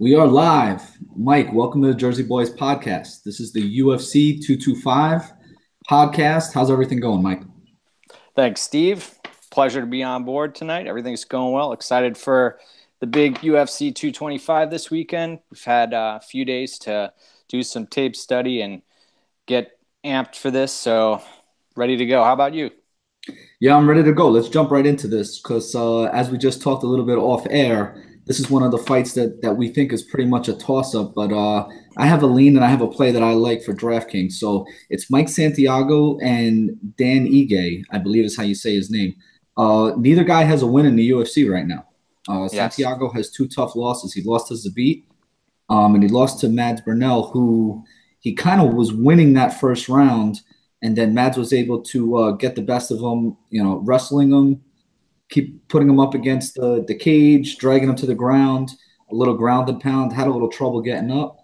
We are live. Mike, welcome to the Jersey Boys podcast. This is the UFC 225 podcast. How's everything going, Mike? Thanks, Steve. Pleasure to be on board tonight. Everything's going well. Excited for the big UFC 225 this weekend. We've had a few days to do some tape study and get amped for this, so ready to go. How about you? Yeah, I'm ready to go. Let's jump right into this because as we just talked a little bit off air, this is one of the fights that we think is pretty much a toss-up. But I have a lean and I have a play that I like for Draftkings. So it's Mike Santiago and Dan Ige, I believe is how you say his name. Neither guy has a win in the UFC right now. Yes. Santiago has two tough losses. He lost to Zabit, and he lost to Mads Burnell, who he kind of was winning that first round, and then Mads was able to get the best of him, wrestling him, keep putting him up against the cage, dragging him to the ground, a little ground and pound, had a little trouble getting up.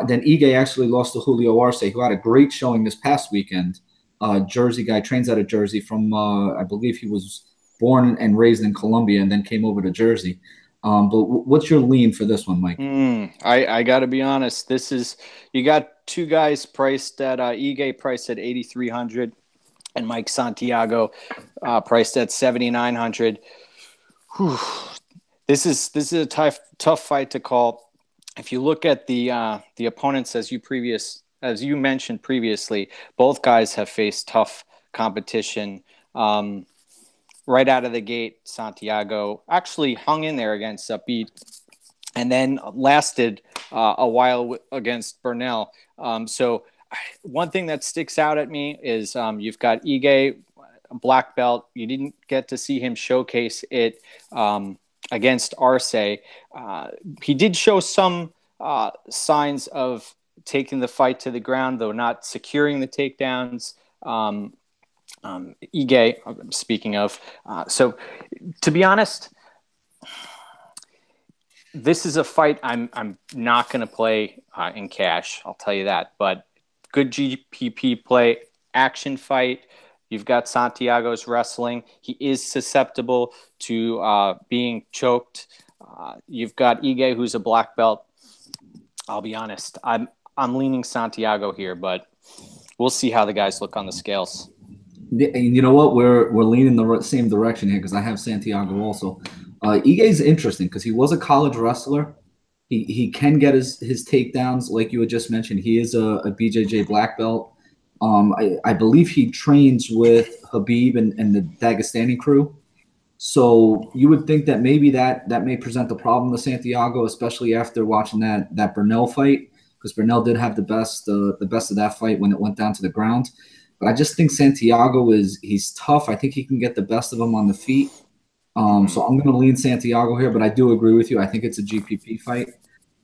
Then Ige actually lost to Julio Arce, who had a great showing this past weekend. Jersey guy, trains out of Jersey from, I believe he was born and raised in Colombia and then came over to Jersey. But what's your lean for this one, Mike? I got to be honest. You got two guys priced at Ige priced at 8,300, and Mike Santiago priced at 7,900. This is a tough fight to call. If you look at the opponents as you mentioned previously, both guys have faced tough competition. Right out of the gate, Santiago actually hung in there against Zabit and then lasted a while against Burnell. So one thing that sticks out at me is you've got Ige, a black belt. You didn't get to see him showcase it against Arce. He did show some signs of taking the fight to the ground, though not securing the takedowns. Ige, speaking of. So, to be honest, this is a fight I'm not going to play in cash. I'll tell you that. But good GPP play, action fight. You've got Santiago's wrestling. He is susceptible to being choked. You've got Ige, who's a black belt. I'll be honest. I'm leaning Santiago here, but we'll see how the guys look on the scales. And you know what? We're leaning the same direction here because I have Santiago also. Ige is interesting because he was a college wrestler. He can get his takedowns, like you had just mentioned. He is a BJJ black belt. I believe he trains with Habib and the Dagestani crew. So you would think that maybe that may present a problem to Santiago, especially after watching that Burnell fight, because Burnell did have the best of that fight when it went down to the ground. But I just think Santiago he's tough. I think he can get the best of him on the feet. So I'm going to lean Santiago here, but I do agree with you. I think it's a GPP fight.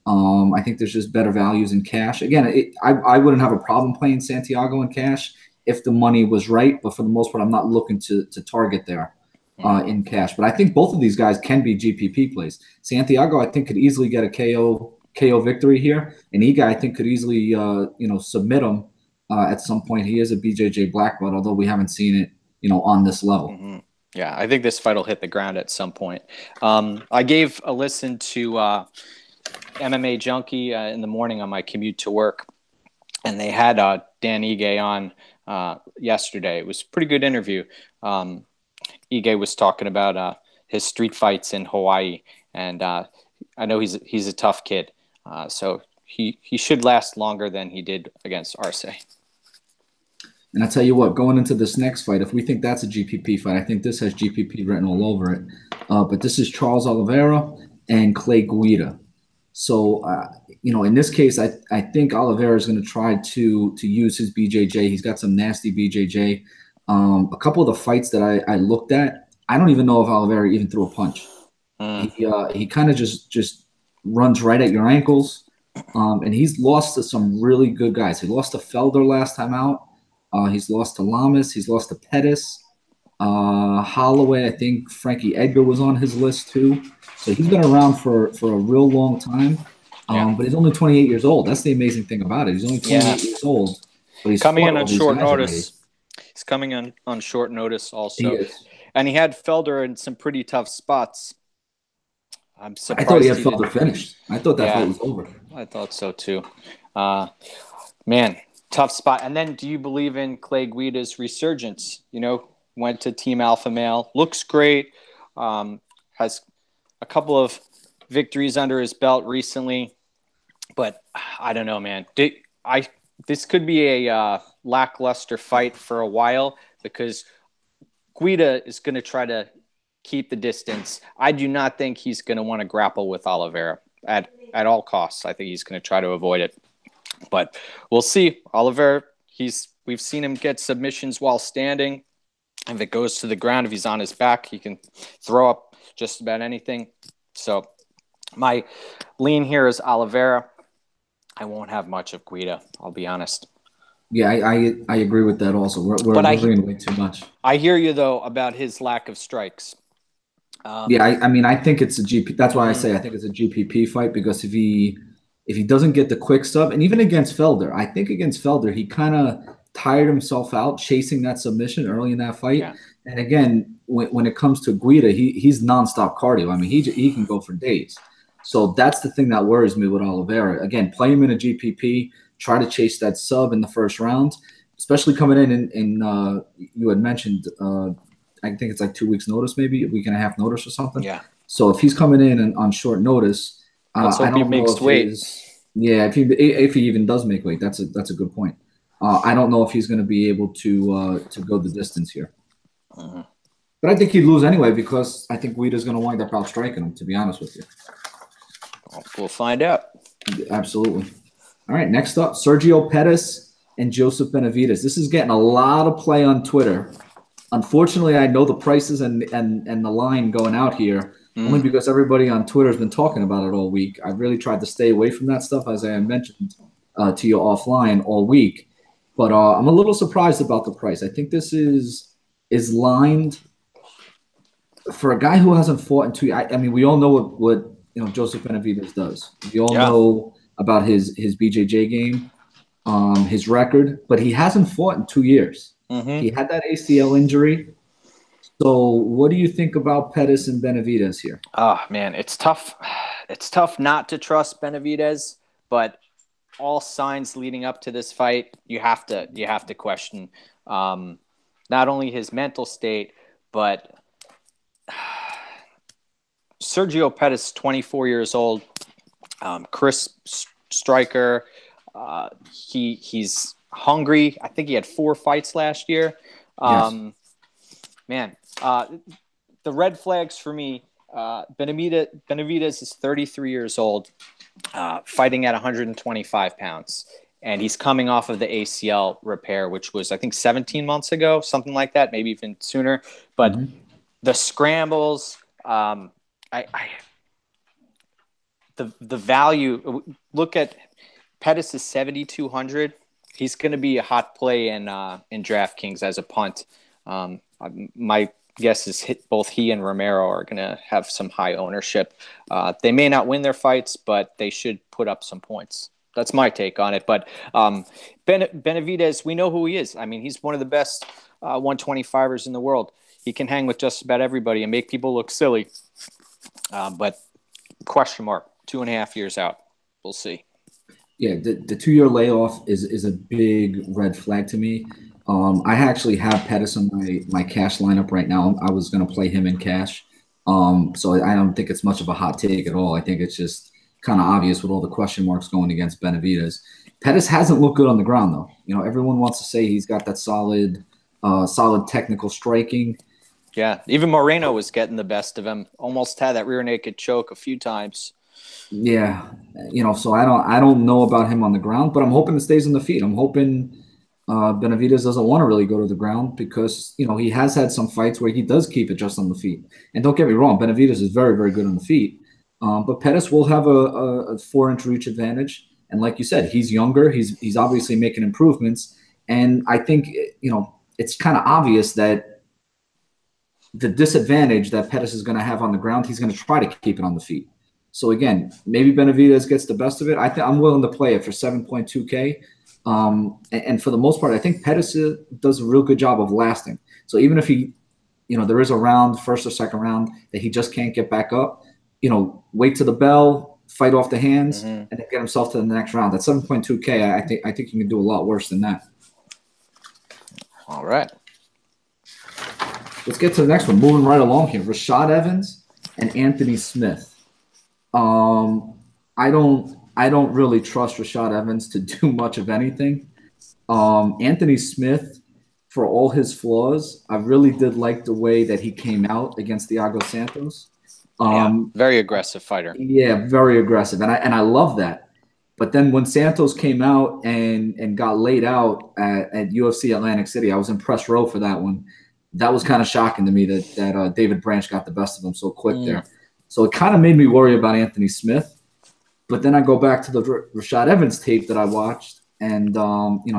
I think there's just better values in cash. Again, I wouldn't have a problem playing Santiago in cash if the money was right. But for the most part, I'm not looking to target there in cash. But I think both of these guys can be GPP plays. Santiago, I think, could easily get a KO victory here. And Ige, I think, could easily submit him. At some point. He is a BJJ black belt, although we haven't seen it, on this level. Mm-hmm. Yeah, I think this fight will hit the ground at some point. I gave a listen to MMA Junkie in the morning on my commute to work, and they had Dan Ige on yesterday. It was a pretty good interview. Ige was talking about his street fights in Hawaii, and I know he's a tough kid, so he should last longer than he did against Arce. And I tell you what, going into this next fight, if we think that's a GPP fight, I think this has GPP written all over it. But this is Charles Oliveira and Clay Guida. So, in this case, I think Oliveira is going to try to use his BJJ. He's got some nasty BJJ. A couple of the fights that I looked at, I don't even know if Oliveira even threw a punch. He kind of just runs right at your ankles. And he's lost to some really good guys. He lost to Felder last time out. He's lost to Lamas. He's lost to Pettis. Holloway, I think Frankie Edgar was on his list too. So he's been around for a real long time. But he's only 28 years old. That's the amazing thing about it. He's only 28 years old. But he's coming in on short notice. He's coming on short notice also. And he had Felder in some pretty tough spots. I'm I thought he surprised had he didn't. Felder finished. I thought that fight Yeah, was over. I thought so too. Uh, Man, tough spot. And then, do you believe in Clay Guida's resurgence? Went to Team Alpha Male, looks great, has a couple of victories under his belt recently, but I don't know, man. This could be a lackluster fight for a while because Guida is going to try to keep the distance. I do not think he's going to want to grapple with Oliveira at all costs. I think he's going to try to avoid it. But we'll see. Oliveira, we've seen him get submissions while standing. If it goes to the ground, if he's on his back, he can throw up just about anything. So my lean here is Oliveira. I won't have much of Guida, I'll be honest. Yeah, I agree with that also. We're But agreeing way too much. I hear you, though, about his lack of strikes. Yeah, I mean, I think it's a GP. That's why I say I think it's a GPP fight because if he doesn't get the quick stuff, and even against Felder, I think against Felder he kind of tired himself out chasing that submission early in that fight. Yeah. And again, when it comes to Guida, he's nonstop cardio. I mean, he can go for days. So that's the thing that worries me with Oliveira. Again, play him in a GPP, try to chase that sub in the first round, especially coming in you had mentioned. I think it's like 2 weeks notice, maybe a week and a half notice or something. Yeah. So if he's coming in and on short notice, Let's hope I don't he know makes if weight. if he even does make weight, that's a good point. I don't know if he's going to be able to go the distance here. But I think he'd lose anyway because I think Guida's going to wind up outstriking him. To be honest with you, We'll find out. Absolutely. All right, next up, Sergio Pettis and Joseph Benavidez. This is getting a lot of play on Twitter. Unfortunately, I know the prices and the line going out here only because everybody on Twitter has been talking about it all week. I've really tried to stay away from that stuff, as I mentioned to you offline all week. But I'm a little surprised about the price. I think this is lined for a guy who hasn't fought in 2 years. I mean, we all know what Joseph Benavidez does. We all know about his BJJ game, his record, but he hasn't fought in 2 years. He had that ACL injury. So what do you think about Pettis and Benavidez here? Oh, man, it's tough. It's tough not to trust Benavidez, but all signs leading up to this fight, you have to question not only his mental state, but Sergio Pettis, 24 years old, crisp striker. He's hungry. I think he had 4 fights last year. Yes. Man, the red flags for me, Benavidez is 33 years old, fighting at 125 pounds. And he's coming off of the ACL repair, which was, I think, 17 months ago, something like that, maybe even sooner. But the scrambles, the value, look at Pettis is 7,200. He's going to be a hot play in Draftkings as a punt. My guess is both he and Romero are going to have some high ownership. They may not win their fights, but they should put up some points. That's my take on it. But Benavidez, we know who he is. I mean, he's one of the best 125ers in the world. He can hang with just about everybody and make people look silly. But question mark, 2.5 years out. We'll see. Yeah, the 2-year layoff is a big red flag to me. I actually have Pettis on my cash lineup right now. I was going to play him in cash. So I don't think it's much of a hot take at all. I think it's just kind of obvious with all the question marks going against Benavidez. Pettis hasn't looked good on the ground, though. Everyone wants to say he's got that solid technical striking. Yeah, even Moreno was getting the best of him. Almost had that rear naked choke a few times. Yeah, so I don't know about him on the ground, but I'm hoping it stays on the feet. I'm hoping Benavidez doesn't want to really go to the ground because he has had some fights where he does keep it just on the feet. And don't get me wrong, Benavidez is very, very good on the feet, but Pettis will have a 4-inch reach advantage. And like you said, he's younger. He's obviously making improvements, and I think it's kind of obvious that the disadvantage that Pettis is going to have on the ground, he's going to try to keep it on the feet. So again, maybe Benavidez gets the best of it. I'm willing to play it for 7.2K. And for the most part, I think Pettis does a real good job of lasting. So even if there is a round, first or second round, that he just can't get back up, wait to the bell, fight off the hands, Mm-hmm. and then get himself to the next round. At 7.2K, I think you can do a lot worse than that. All right. Let's get to the next one. Moving right along here, Rashad Evans and Anthony Smith. I don't really trust Rashad Evans to do much of anything. Anthony Smith, for all his flaws, I really did like the way that he came out against Thiago Santos. Yeah, very aggressive fighter. Yeah, very aggressive, and I love that. But then when Santos came out and got laid out at UFC Atlantic City, I was in press row for that one. That was kind of shocking to me that David Branch got the best of him so quick there. So it kind of made me worry about Anthony Smith. But then I go back to the Rashad Evans tape that I watched, and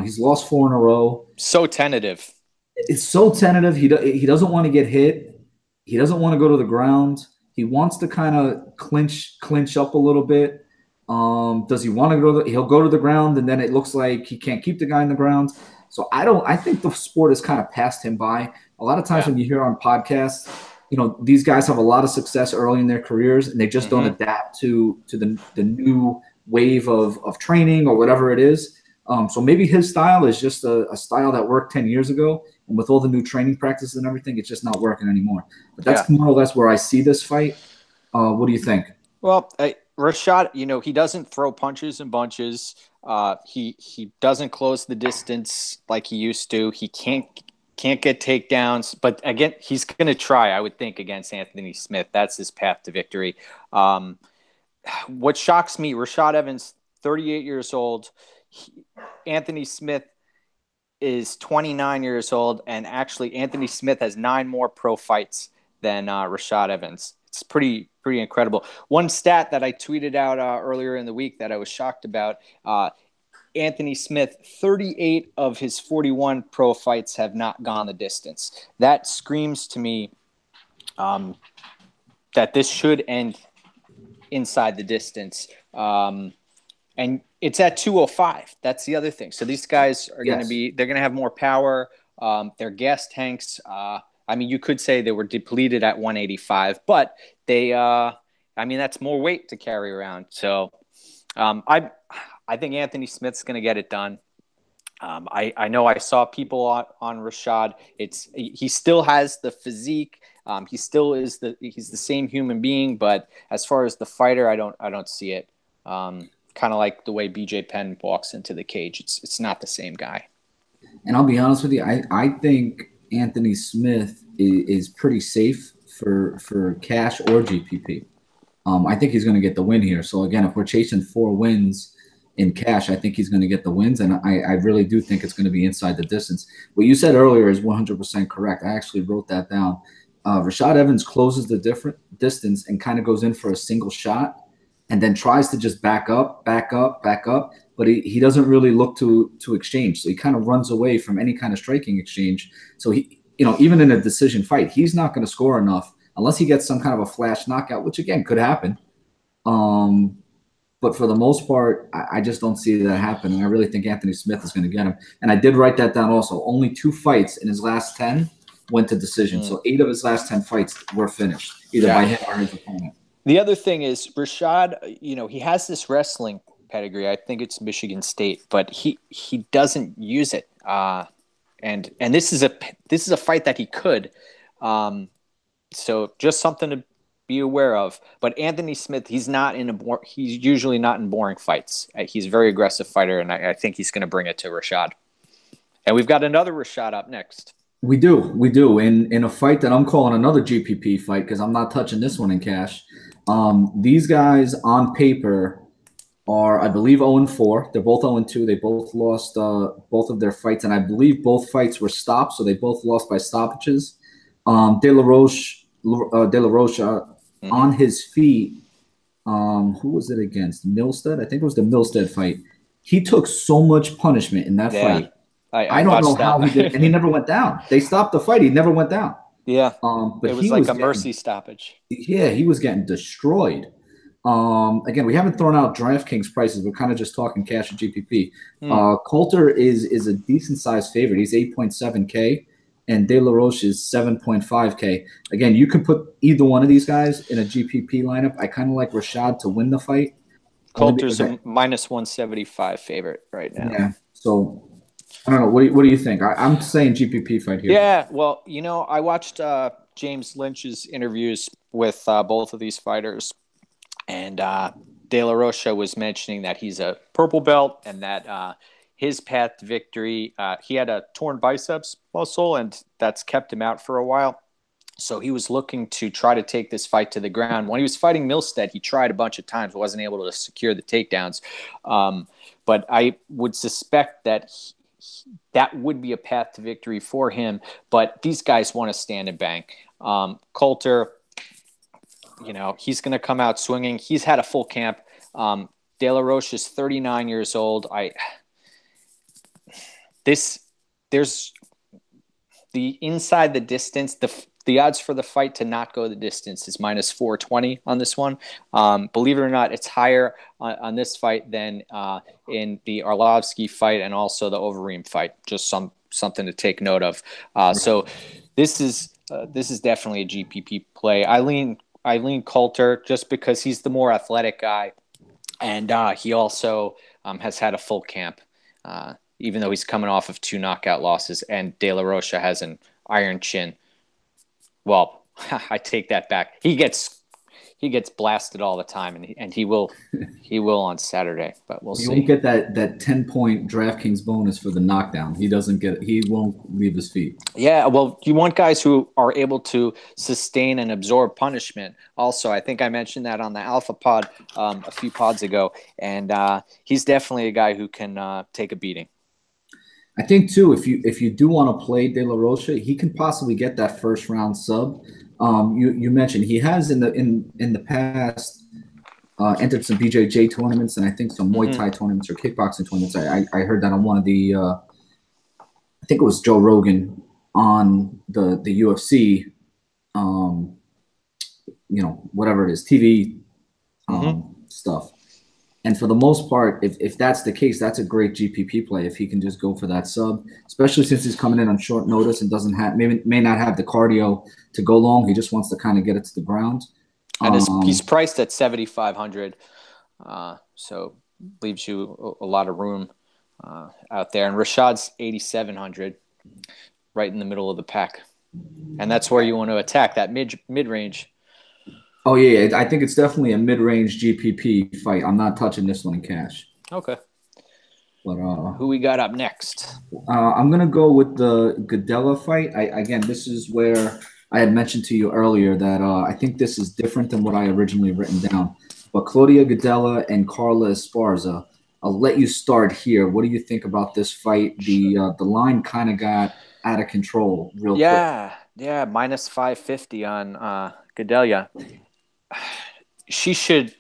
he's lost 4 in a row. So tentative. It's so tentative. He doesn't want to get hit. He doesn't want to go to the ground. He wants to kind of clinch up a little bit. Does he want to go? He'll go to the ground, and then it looks like he can't keep the guy in the ground. So I think the sport has kind of passed him by. A lot of times when you hear on podcasts, these guys have a lot of success early in their careers, and they just don't adapt to the new wave of training or whatever it is. So maybe his style is just a style that worked 10 years ago, and with all the new training practices and everything, it's just not working anymore. But that's more or less where I see this fight. What do you think? Well, Rashad, he doesn't throw punches and bunches. He doesn't close the distance like he used to. He can't get takedowns. But again, he's going to try, I would think, against Anthony Smith. That's his path to victory. What shocks me, Rashad Evans, 38 years old. Anthony Smith is 29 years old, and actually Anthony Smith has 9 more pro fights than Rashad Evans. It's pretty incredible. One stat that I tweeted out earlier in the week that I was shocked about, Anthony Smith, 38 of his 41 pro fights have not gone the distance. That screams to me that this should end inside the distance. And it's at 205. That's the other thing. So these guys are going to they're going to have more power. Their gas tanks, you could say they were depleted at 185, but that's more weight to carry around. So I think Anthony Smith's going to get it done. I know I saw people on Rashad. He still has the physique. He still is he's the same human being, but as far as the fighter, I don't see it. Kind of like the way BJ Penn walks into the cage. It's not the same guy. And I'll be honest with you, I think Anthony Smith is pretty safe for cash or GPP. I think he's going to get the win here. So again, if we're chasing 4 wins in cash, I think he's going to get the wins, and I really do think it's going to be inside the distance. What you said earlier is 100% correct. I actually wrote that down. Rashad Evans closes the different distance and kind of goes in for a single shot, and then tries to just back up, but he doesn't really look to exchange. So he kind of runs away from any kind of striking exchange. So he, even in a decision fight, he's not going to score enough unless he gets some kind of a flash knockout, which again could happen. But for the most part, I just don't see that happening. I really think Anthony Smith is going to get him. And I did write that down also. Only 2 fights in his last 10 went to decision. So 8 of his last 10 fights were finished, either by him or his opponent. The other thing is Rashad, he has this wrestling pedigree. I think it's Michigan State, but he doesn't use it. And this is a fight that he could. So just something to be aware of. But Anthony Smith, he's usually not in boring fights. He's a very aggressive fighter, and I think he's going to bring it to Rashad. And we've got another Rashad up next. We do. In a fight that I'm calling another GPP fight because I'm not touching this one in cash. These guys on paper are, I believe, 0-4. They're both 0-2. They both lost both of their fights, and I believe both fights were stopped, so they both lost by stoppages. De La Roche on his feet. Who was it against? Milstead? I think it was the Milstead fight. He took so much punishment in that fight. I don't know how he did, and he never went down. They stopped the fight. He never went down. Yeah. But it was like a mercy stoppage. Yeah, he was getting destroyed. Again, we haven't thrown out Draftkings prices. We're kind of just talking cash and GPP. Coulter is a decent sized favorite. He's 8.7K, and De La Roche is 7.5K. Again, you could put either one of these guys in a GPP lineup. I kind of like Rashad to win the fight. Only Coulter's because a minus 175 favorite right now. yeah. So I don't know. What do you think? I'm saying GPP fight here. Yeah, well, I watched James Lynch's interviews with both of these fighters, and De La Rocha was mentioning that he's a purple belt and that his path to victory, he had a torn biceps muscle, and that's kept him out for a while. So he was looking to try to take this fight to the ground. When he was fighting Milstead, he tried a bunch of times, wasn't able to secure the takedowns. But I would suspect that that would be a path to victory for him. But these guys want to stand and bank. Coulter, he's going to come out swinging. He's had a full camp. De La Roche is 39 years old. There's the inside the distance, the odds for the fight to not go the distance is minus 420 on this one. Believe it or not, it's higher on this fight than in the Arlovsky fight and also the Overeem fight. Just something to take note of. So this is definitely a GPP play. I lean Coulter just because he's the more athletic guy, and he also has had a full camp. Even though he's coming off of 2 knockout losses, and De La Rocha has an iron chin. Well, I take that back. He gets blasted all the time, and he will on Saturday. But we'll see. You won't get that 10-point DraftKings bonus for the knockdown. He won't leave his feet. Yeah, well, you want guys who are able to sustain and absorb punishment. Also, I think I mentioned that on the Alpha Pod a few pods ago, and he's definitely a guy who can take a beating. I think too, if you do want to play De La Rocha, he can possibly get that first round sub. You mentioned he has in the past entered some BJJ tournaments and I think some Muay Thai tournaments or kickboxing tournaments. I heard that on one of the I think it was Joe Rogan on the UFC, whatever it is, TV stuff. And for the most part, if that's the case, that's a great GPP play if he can just go for that sub, especially since he's coming in on short notice and may not have the cardio to go long. He just wants to kind of get it to the ground. And he's priced at 7,500, so leaves you a lot of room out there. And Rashad's 8,700, right in the middle of the pack, and that's where you want to attack that mid range. Oh, yeah. I think it's definitely a mid-range GPP fight. I'm not touching this one in cash. Okay. But who we got up next? I'm going to go with the Gadella fight. Again, this is where I had mentioned to you earlier that I think this is different than what I originally written down. But Claudia Gadella and Carla Esparza, I'll let you start here. What do you think about this fight? The line kind of got out of control real quick. Yeah, minus 550 on Gadella. She should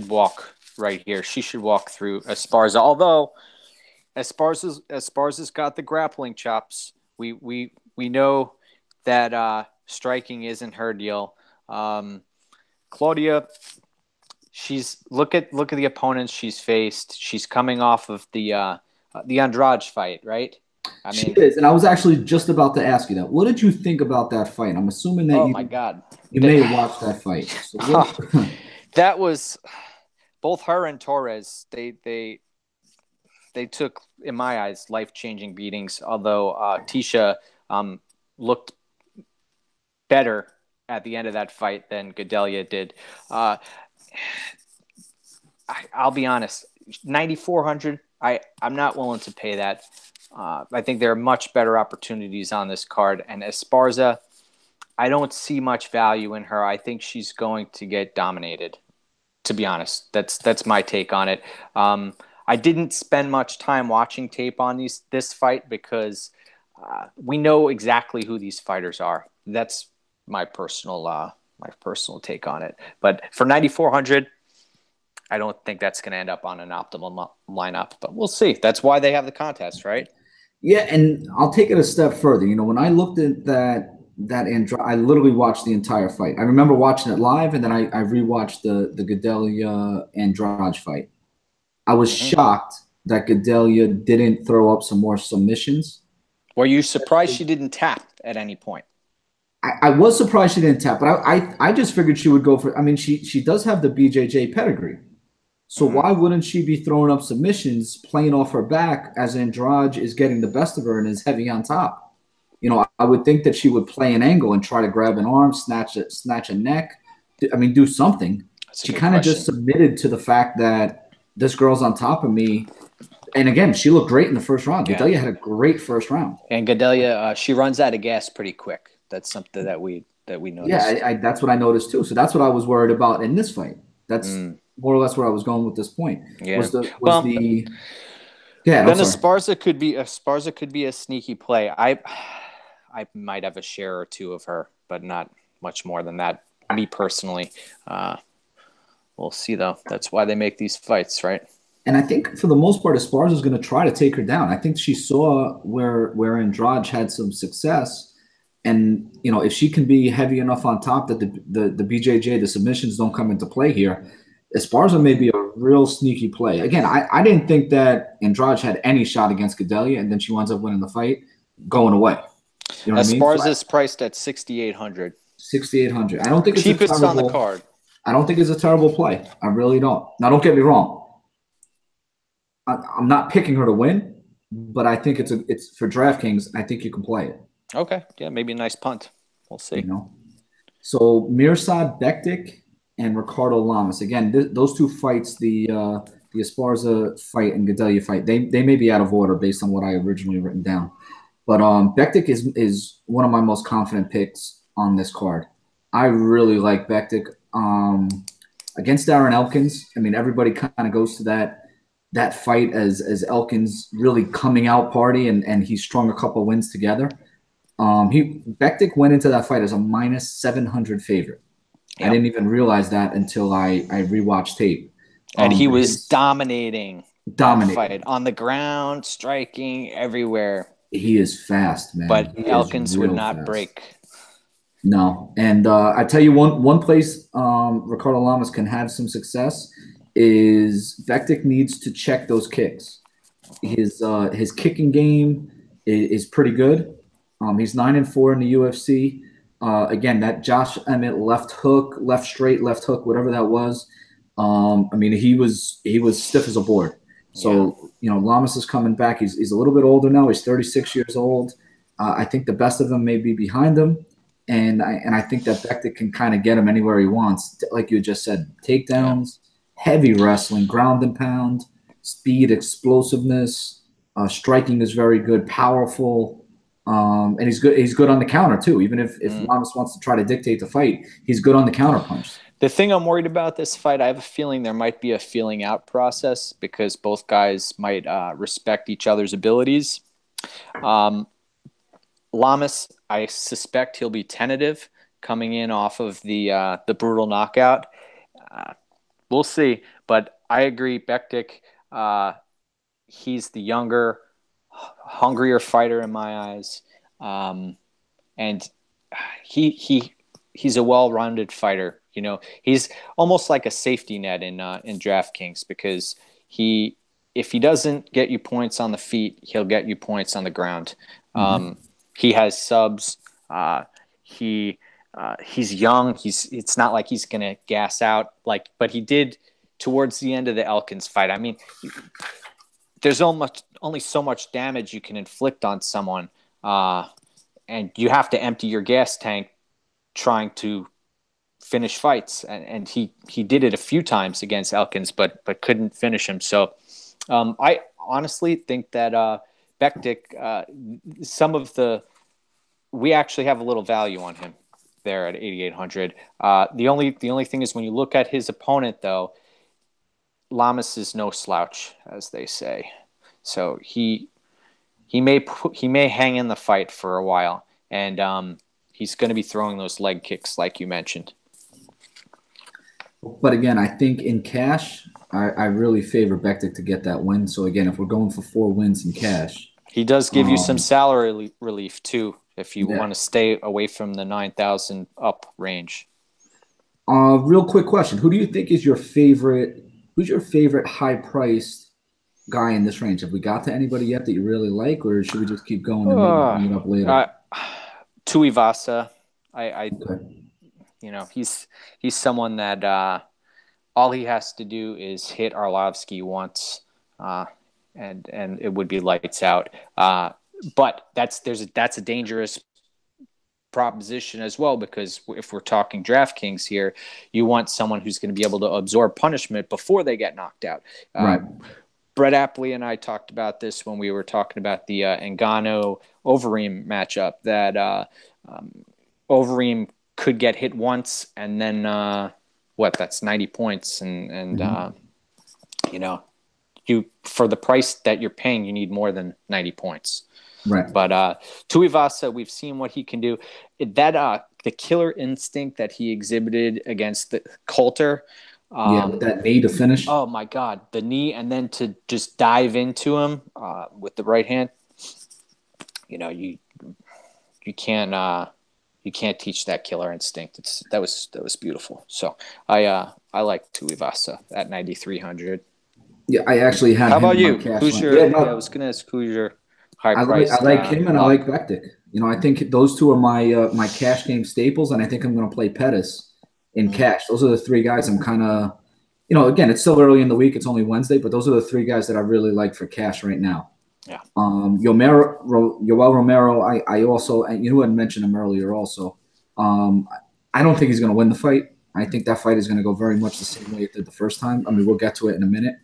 walk right here. She should walk through Esparza. Although Esparza's got the grappling chops. We know that striking isn't her deal. Claudia, look at the opponents she's faced. She's coming off of the Andrade fight, right? I mean, she is, and I was actually just about to ask you that. What did you think about that fight? I'm assuming that my God, you may have watched that fight. So that was both her and Torres. They took, in my eyes, life-changing beatings. Although Tisha looked better at the end of that fight than Gadella did. I'll be honest, 9,400. I'm not willing to pay that. I think there are much better opportunities on this card. And Esparza, I don't see much value in her. I think she's going to get dominated, to be honest. That's my take on it. I didn't spend much time watching tape on this fight because we know exactly who these fighters are. That's my personal take on it. But for 9,400, I don't think that's going to end up on an optimal lineup. But we'll see. That's why they have the contest, right? Yeah, and I'll take it a step further. When I looked at that I literally watched the entire fight. I remember watching it live, and then I rewatched the Gadella Andrade fight. I was shocked that Gadella didn't throw up some more submissions. Were you surprised she didn't tap at any point? I was surprised she didn't tap, but I just figured she would go for. I mean, she does have the BJJ pedigree, so Mm-hmm. why wouldn't she be throwing up submissions, playing off her back as Andrade is getting the best of her and is heavy on top? I would think that she would play an angle and try to grab an arm, snatch a neck. I mean, do something. That's a She good kind of question. just submitted to the fact that this girl's on top of me. And again, she looked great in the first round. Yeah. Gedalia had a great first round. And Gedalia, she runs out of gas pretty quick. That's something that we noticed. Yeah, that's what I noticed too. So that's what I was worried about in this fight. That's more or less where I was going with this point. Yeah. Yeah. Then Esparza could be a sneaky play. I might have a share or two of her, but not much more than that. Me personally, we'll see though. That's why they make these fights, right? And I think for the most part, Esparza is going to try to take her down. I think she saw where Andrade had some success, and if she can be heavy enough on top that the BJJ, the submissions don't come into play here, Esparza may be a real sneaky play. Again, I didn't think that Andrade had any shot against Gedalia, and then she winds up winning the fight, going away. You know what I mean? Esparza's priced at 6,800. 6,800. I don't think it's cheapest on the card. I don't think it's a terrible play. I really don't. Now, don't get me wrong. I'm not picking her to win, but I think it's for DraftKings. I think you can play it. Okay, yeah, maybe a nice punt. We'll see. So Mirsad Bektic and Ricardo Lamas. Again, those two fights, the Esparza fight and Gedalia fight, they may be out of order based on what I originally written down. But Bektic is one of my most confident picks on this card. I really like Bektic. Against Darren Elkins, I mean, everybody kind of goes to that fight as Elkins really coming out party, and he strung a couple wins together. Bektic went into that fight as a minus 700 favorite. Yep. I didn't even realize that until I rewatched tape. And he was dominating that fight on the ground, striking everywhere. He is fast, man. But Elkins would not break. No. And I tell you one place Ricardo Lamas can have some success is Bektic needs to check those kicks. His kicking game is pretty good. He's 9-4 in the UFC. Again, that Josh Emmett left hook, left straight, left hook, whatever that was. I mean, he was stiff as a board. So Lamas is coming back. He's a little bit older now. He's 36 years old. I think the best of them may be behind him, and I think that Bektic can kind of get him anywhere he wants. Like you just said, takedowns, heavy wrestling, ground and pound, speed, explosiveness, striking is very good, powerful. And he's good. He's good on the counter too. Even if Lamas wants to try to dictate the fight, he's good on the counter punch. The thing I'm worried about this fight, I have a feeling there might be a feeling out process because both guys might respect each other's abilities. Lamas, I suspect he'll be tentative coming in off of the brutal knockout. We'll see, but I agree. Bektic, he's the younger, hungrier fighter in my eyes, and he's a well-rounded fighter. He's almost like a safety net in DraftKings because if he doesn't get you points on the feet, he'll get you points on the ground. He has subs. He's young. It's not like he's gonna gas out but he did towards the end of the Elkins fight. I mean, there's only so much damage you can inflict on someone, and you have to empty your gas tank trying to finish fights, and he did it a few times against Elkins, but couldn't finish him. So I honestly think that Bektic, we actually have a little value on him there at 8,800. The only thing is when you look at his opponent, though, Lamas is no slouch, as they say. So he may hang in the fight for a while, and he's going to be throwing those leg kicks like you mentioned. But again, I think in cash, I really favor Bektic to get that win. So again, if we're going for 4 wins in cash, he does give you some salary relief too if you want to stay away from the 9,000 up range. Real quick question: who do you think is your favorite? Who's your favorite high-priced guy in this range? Have we got to anybody yet that you really like, or should we just keep going and maybe Uh, bring it up later? uh, Tuivasa, I, Okay. he's someone that all he has to do is hit Arlovsky once, uh, and it would be lights out. But that's a dangerous proposition as well, because if we're talking DraftKings here, you want someone who's going to be able to absorb punishment before they get knocked out. Right. Brett Apley and I talked about this when we were talking about the Ngannou Overeem matchup. That Overeem could get hit once, and then that's 90 points, and you know, you for the price that you're paying, you need more than 90 points. Right. But Tuivasa, we've seen what he can do. That the killer instinct that he exhibited against the Coulter. Yeah, with that knee to finish. Oh my God, the knee, and then to just dive into him with the right hand. You can't teach that killer instinct. That was beautiful. So I like Tuivasa at 9,300. Yeah, I actually had How him about in my you? cash Who's line. your? Yeah, Yeah, I no, was gonna ask who's your high I priced like him and I like lock. Bektic. I think those two are my cash game staples, and I think I'm going to play Pettis in Mm, cash. Those are the three guys I'm kind of, again, it's still early in the week. It's only Wednesday, but those are the three guys that I really like for cash right now. yeah. Yoel Romero, I also, and you had mentioned him earlier also. I don't think he's going to win the fight. I think that fight is going to go very much the same way it did the first time. I mean, we'll get to it in a minute,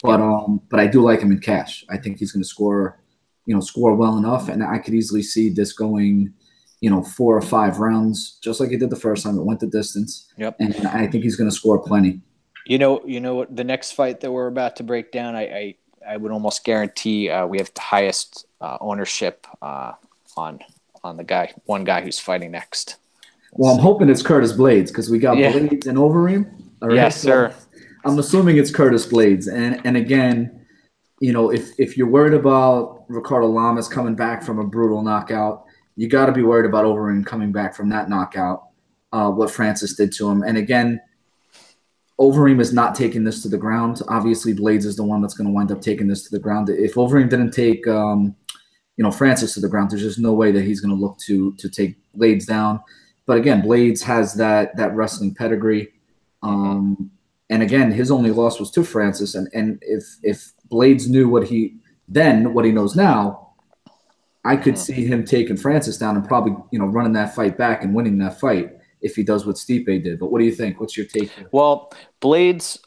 but Yep. but I do like him in cash. I think he's going to score well enough, and I could easily see this going, 4 or 5 rounds, just like he did the first time. It went the distance, Yep. and I think he's going to score plenty. You know what? The next fight that we're about to break down, I would almost guarantee we have the highest ownership on the one guy who's fighting next. Well, Let's I'm see. hoping it's Curtis Blades because we got Yeah. Blades and Overeem. All right, Yes, so sir. I'm assuming it's Curtis Blades, and again, if you're worried about Ricardo Lamas coming back from a brutal knockout, you got to be worried about Overeem coming back from that knockout. What Francis did to him, and again, Overeem is not taking this to the ground. Obviously, Blades is the one that's going to wind up taking this to the ground. If Overeem didn't take, Francis to the ground, there's just no way that he's going to look to take Blades down. But again, Blades has that wrestling pedigree. Mm-hmm. And again, his only loss was to Francis. And if Blades knew what he knows now, I could Mm-hmm. see him taking Francis down and probably running that fight back and winning that fight if he does what Stipe did. But what do you think? What's your take here? Well, Blades,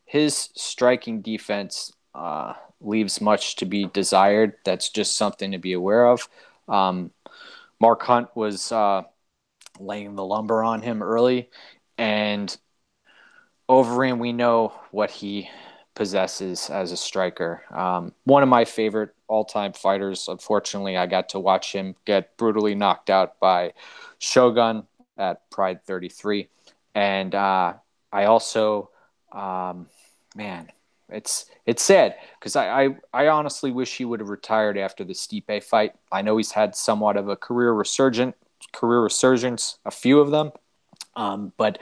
his striking defense leaves much to be desired. That's just something to be aware of. Mark Hunt was laying the lumber on him early, and Overeem, we know what he possesses as a striker. One of my favorite all-time fighters. Unfortunately, I got to watch him get brutally knocked out by Shogun at Pride 33, and I also, man, it's sad because I honestly wish he would have retired after the Stipe fight. I know he's had somewhat of a career resurgence, a few of them, but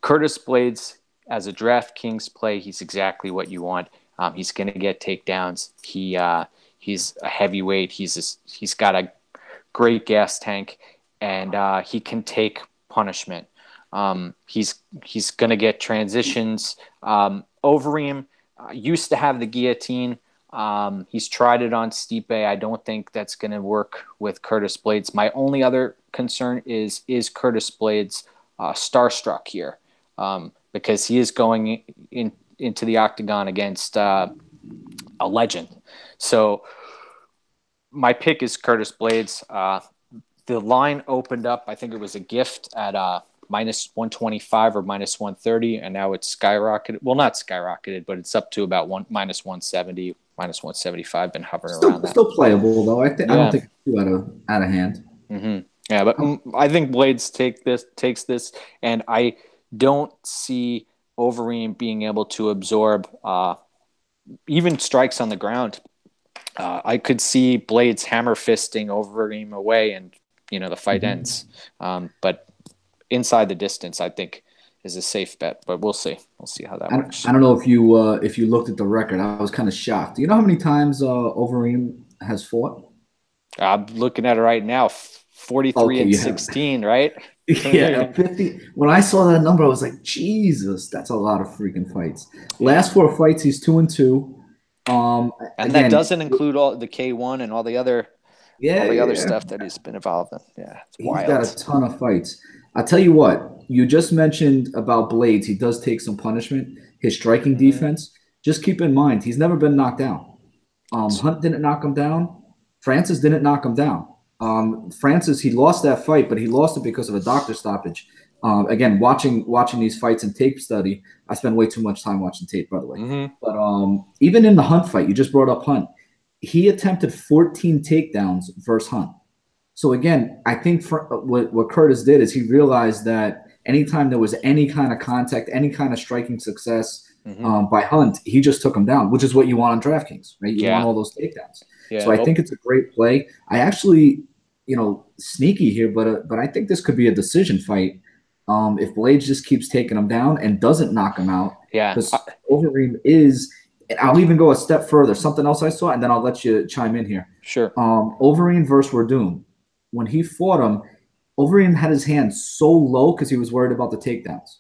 Curtis Blades, as a DraftKings play, he's exactly what you want. He's going to get takedowns. He's a heavyweight. He's got a great gas tank, and he can take punishment. He's going to get transitions. Overeem used to have the guillotine. He's tried it on Stipe. I don't think that's going to work with Curtis Blades. My only other concern is Curtis Blades starstruck here, because he is going into the octagon against a legend. So my pick is Curtis Blades. The line opened up, I think it was a gift at minus 125 or minus 130, and now it's skyrocketed. Well, not skyrocketed, but it's up to about minus 170, minus 175. Been hovering around that. Still playable though. I don't Yeah. think it's too out of hand. Mm-hmm. Yeah, but I think Blades takes this, and I don't see Overeem being able to absorb even strikes on the ground. I could see Blades hammer fisting Overeem away, and the fight ends. But inside the distance, I think is a safe bet, but we'll see. We'll see how that I works. don't know if you looked at the record. I was kind of shocked. Do you know how many times Overeem has fought? I'm looking at it right now, 43 Okay, and you have 16, right? yeah, 50. When I saw that number, I was like, Jesus, that's a lot of freaking fights. Yeah. Last four fights, he's 2-2. And that Again, doesn't include all the K1 and all yeah, the other yeah. stuff that he's been involved in. Yeah, it's He's got a wild. ton of fights. I'll tell you what, you just mentioned about Blades. He does take some punishment. His striking Mm-hmm. defense, just keep in mind, he's never been knocked down. Hunt didn't knock him down. Francis didn't knock him down. Francis, he lost that fight, but he lost it because of a doctor stoppage. Again, watching these fights and tape study, I spend way too much time watching tape, by the way. Mm-hmm. But even in the Hunt fight, you just brought up Hunt. He attempted 14 takedowns versus Hunt. So again, I think what Curtis did is he realized that anytime there was any kind of contact, any kind of striking success Mm-hmm. by Hunt, he just took him down, which is what you want on DraftKings, right? You want Yeah. all those takedowns. So Yeah. I Oh, think it's a great play. I actually, sneaky here, but I think this could be a decision fight if Blades just keeps taking him down and doesn't knock him out, yeah. because Overeem is. And I'll even go a step further. Something else I saw, and then I'll let you chime in here. Sure. Overeem versus Werdum. When he fought him, Overeem had his hand so low because he was worried about the takedowns.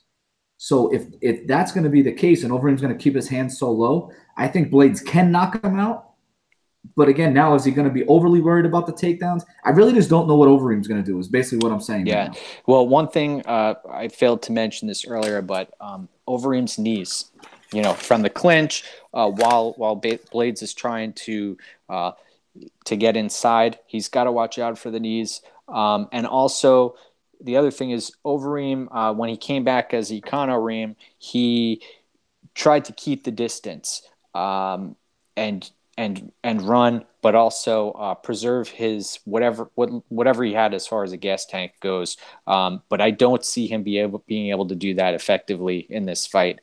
So if that's going to be the case and Overeem's going to keep his hand so low, I think Blades can knock him out. But again, now is he going to be overly worried about the takedowns? I really just don't know what Overeem's going to do. Is basically what I'm saying right Yeah. now. Well, one thing I failed to mention this earlier, but Overeem's knees, from the clinch, while Blades is trying to get inside, he's got to watch out for the knees. And also, the other thing is Overeem, when he came back as Econo-Reem, he tried to keep the distance and run, but also preserve his whatever he had as far as a gas tank goes. But I don't see him being able to do that effectively in this fight.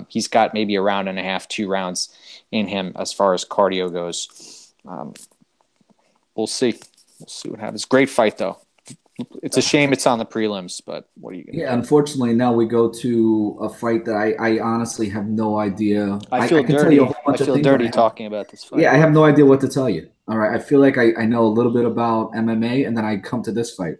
He's got maybe a round and a half, 2 rounds in him as far as cardio goes. We'll see. We'll see what happens. Great fight though. It's a shame it's on the prelims, but what are you going to Yeah, do? unfortunately, now we go to a fight that I honestly have no idea. I I feel can tell you a dirty. whole I bunch of feel things, but dirty talking about this fight. yeah, I have no idea what to tell you. All right. I feel like I know a little bit about MMA, and then I come to this fight.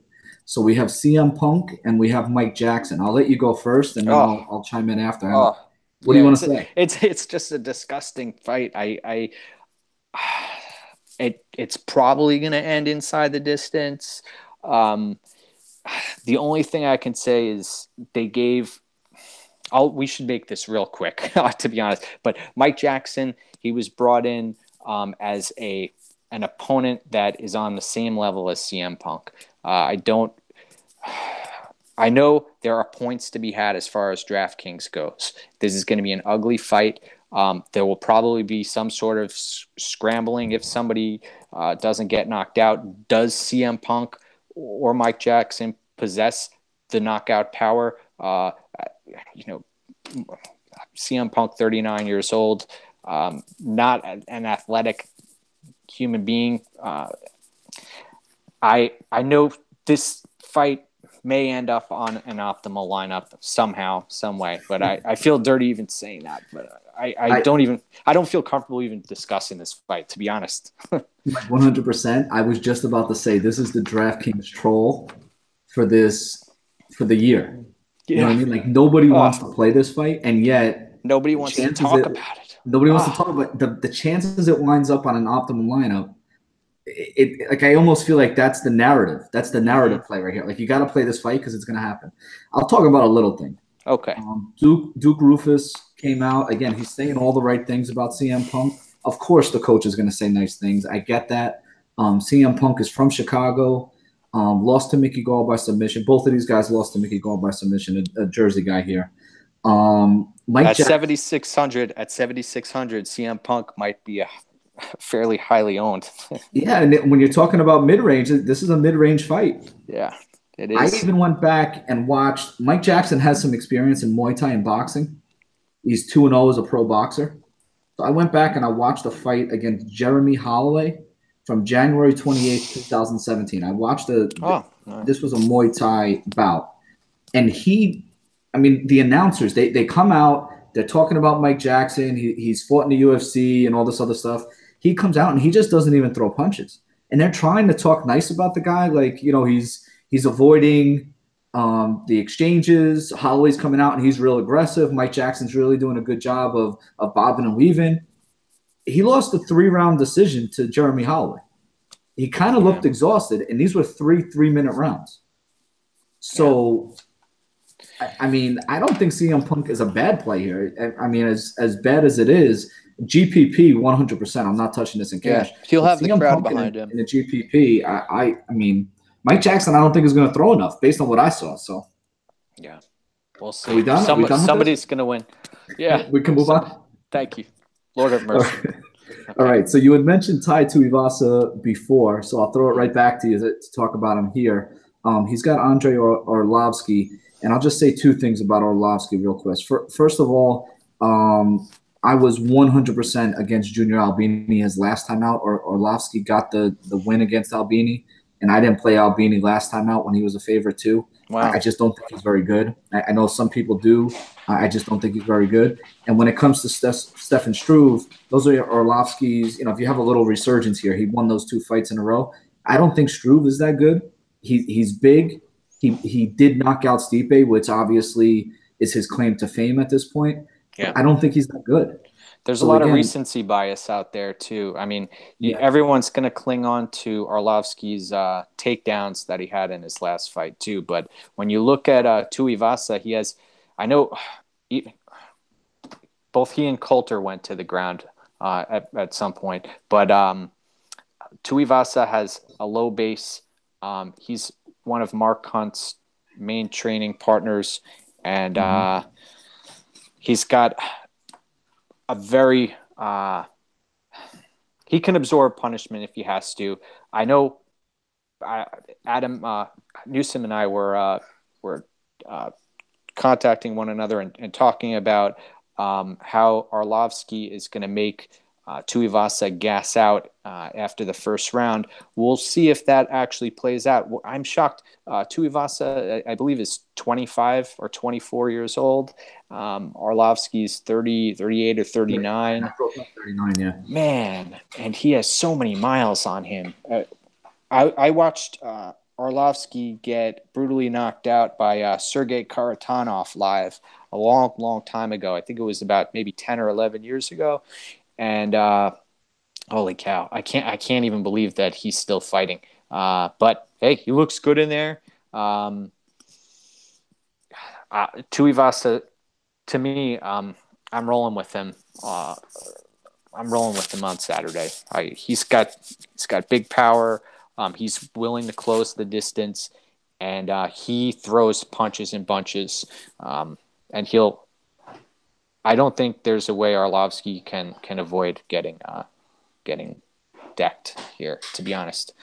So we have CM Punk and we have Mike Jackson. I'll let you go first, and then Oh, I'll chime in after. oh, What do yeah. you want to say? It's just a disgusting fight. It's probably going to end inside the distance. Um, the only thing I can say is they gave. We should make this real quick, to be honest. But Mike Jackson, he was brought in as an opponent that is on the same level as CM Punk. I don't. I know there are points to be had as far as DraftKings goes. This is going to be an ugly fight. There will probably be some sort of scrambling if somebody doesn't get knocked out. Does CM Punk or Mike Jackson possess the knockout power? CM Punk, 39 years old, not an athletic human being. I know this fight may end up on an optimal lineup somehow, some way, but I feel dirty even saying that. But I don't feel comfortable even discussing this fight, to be honest. Like 100%. I was just about to say this is the DraftKings troll for the year. You know what I Yeah. mean? Like nobody wants to play this fight, and yet Nobody the wants to chances talk it about it. nobody wants to talk about the chances it winds up on an optimum lineup. It like I almost feel like that's the narrative. That's the narrative play right here. Like you got to play this fight because it's going to happen. I'll talk about a little thing. Okay. Duke Rufus came out again. He's saying all the right things about CM Punk. Of course, the coach is going to say nice things. I get that. CM Punk is from Chicago. Lost to Mickey Gall by submission. Both of these guys lost to Mickey Gall by submission. A Jersey guy here. Mike At Jackson. 7,600, CM Punk might be a fairly highly owned. Yeah, and when you're talking about mid-range, this is a mid-range fight. Yeah, it I is. even went back and watched. Mike Jackson has some experience in Muay Thai and boxing. He's 2-0 as a pro boxer. So I went back and I watched a fight against Jeremy Holloway from January 28th, 2017. I watched Oh, nice. this was a Muay Thai bout. And he I mean, the announcers, they come out, they're talking about Mike Jackson. He's fought in the UFC and all this other stuff. He comes out and he just doesn't even throw punches. And they're trying to talk nice about the guy, like, he's avoiding the exchanges. Holloway's coming out and he's real aggressive. Mike Jackson's really doing a good job of bobbing and weaving. He lost a 3-round decision to Jeremy Holloway. He kind of Yeah. looked exhausted, and these were 3-minute rounds. So, I mean, I don't think CM Punk is a bad play here. I mean, as bad as it is, GPP 100%. I'm not touching this in cash. He'll But have the CM crowd Punk behind him. in a GPP, I mean, Mike Jackson, I don't think is going to throw enough based on what I saw. So, yeah, we'll see. are we done? Are we done with Somebody's going to win. Yeah, we can move on. Thank you, Lord have mercy. All right. So you had mentioned Tai Tuivasa before, so I'll throw it right back to you to talk about him here. He's got Andre Orlovsky, and I'll just say two things about Orlovsky real quick. First of all, I was 100% against Junior Albini his last time out. Orlovsky got the win against Albini, and I didn't play Albini last time out when he was a favorite too. Wow. I just don't think he's very good. I know some people do. I just don't think he's very good. And when it comes to Stefan Struve, those are Orlovsky's. If you have a little resurgence here, he won those 2 fights in a row. I don't think Struve is that good. He's big. He did knock out Stipe, which obviously is his claim to fame at this point. Yeah. I don't think he's that good. There's a lot of recency bias out there too. I mean, everyone's going to cling on to Arlovsky's takedowns that he had in his last fight too. But when you look at Tuivasa, he has, I know, both he and Coulter went to the ground at some point. But Tuivasa has a low base. He's one of Mark Hunt's main training partners, and he's got a very he can absorb punishment if he has to. I know Adam Newsom and I were contacting one another and talking about how Arlovsky is going to make Tuivasa gas out after the first round. We'll see if that actually plays out. I'm shocked. Tuivasa, I believe, is 25 or 24 years old. Arlovsky's 30, 38 or 39. 39, yeah. Man, and he has so many miles on him. I watched Arlovsky get brutally knocked out by Sergei Karatanov live a long, long time ago. I think it was about maybe 10 or 11 years ago. And holy cow, I can't even believe that he's still fighting. But hey, he looks good in there. Tuivasa, to me, I'm rolling with him. I'm rolling with him on Saturday. He's got big power. He's willing to close the distance, and he throws punches in bunches. And I don't think there's a way Arlovsky can avoid getting decked here, to be honest.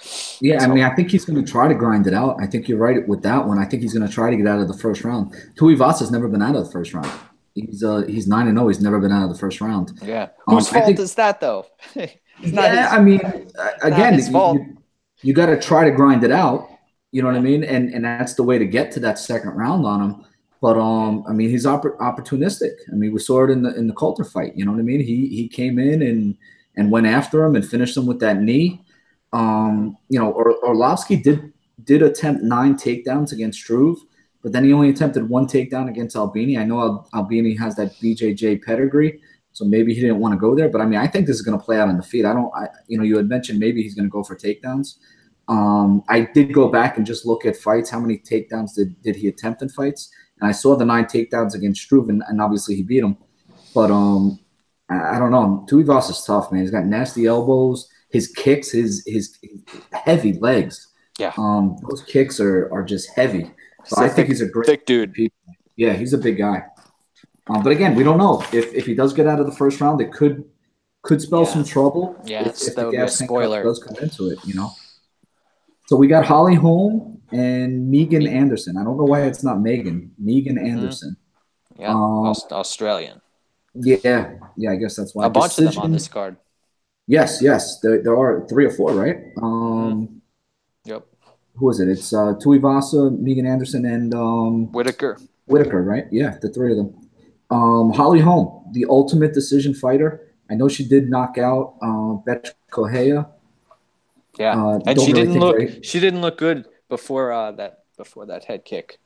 Yeah, I mean, I think he's going to try to grind it out. I think you're right with that one. I think he's going to try to get out of the first round. Tuivasa's never been out of the first round. He's 9-0. He's never been out of the first round. Yeah. Whose fault is that, though? I mean, again, you got to try to grind it out. You know what I mean? And that's the way to get to that second round on him. But I mean, he's opportunistic. I mean, we saw it in the Coulter fight. You know what I mean? He came in and went after him and finished him with that knee. Orlovsky did attempt 9 takedowns against Struve, but then he only attempted 1 takedown against Albini. I know Albini has that BJJ pedigree, so maybe he didn't want to go there. But I mean, I think this is going to play out on the feet. You had mentioned maybe he's going to go for takedowns. I did go back and just look at fights. How many takedowns did he attempt in fights? And I saw the 9 takedowns against Struve, and obviously he beat him. But I don't know. Tuivasa is tough, man. He's got nasty elbows. His kicks, his heavy legs. Yeah. Those kicks are just heavy. So I think he's a great thick dude. Yeah, he's a big guy. But again, we don't know if he does get out of the first round. It could spell some trouble. Yeah, if that would be a spoiler. Does come into it, So we got Holly Holm and Megan Anderson. I don't know why it's not Megan. Megan Anderson. Yeah, Australian. Yeah, I guess that's why. A bunch of them on this card. Yes. There are 3 or 4, right? Yep. Who is it? It's Tuivasa, Megan Anderson, and Whitaker. Whitaker, right? Yeah, the three of them. Holly Holm, the ultimate decision fighter. I know she did knock out Betch Correia. Yeah, and Don't really think very. she didn't look good before that head kick.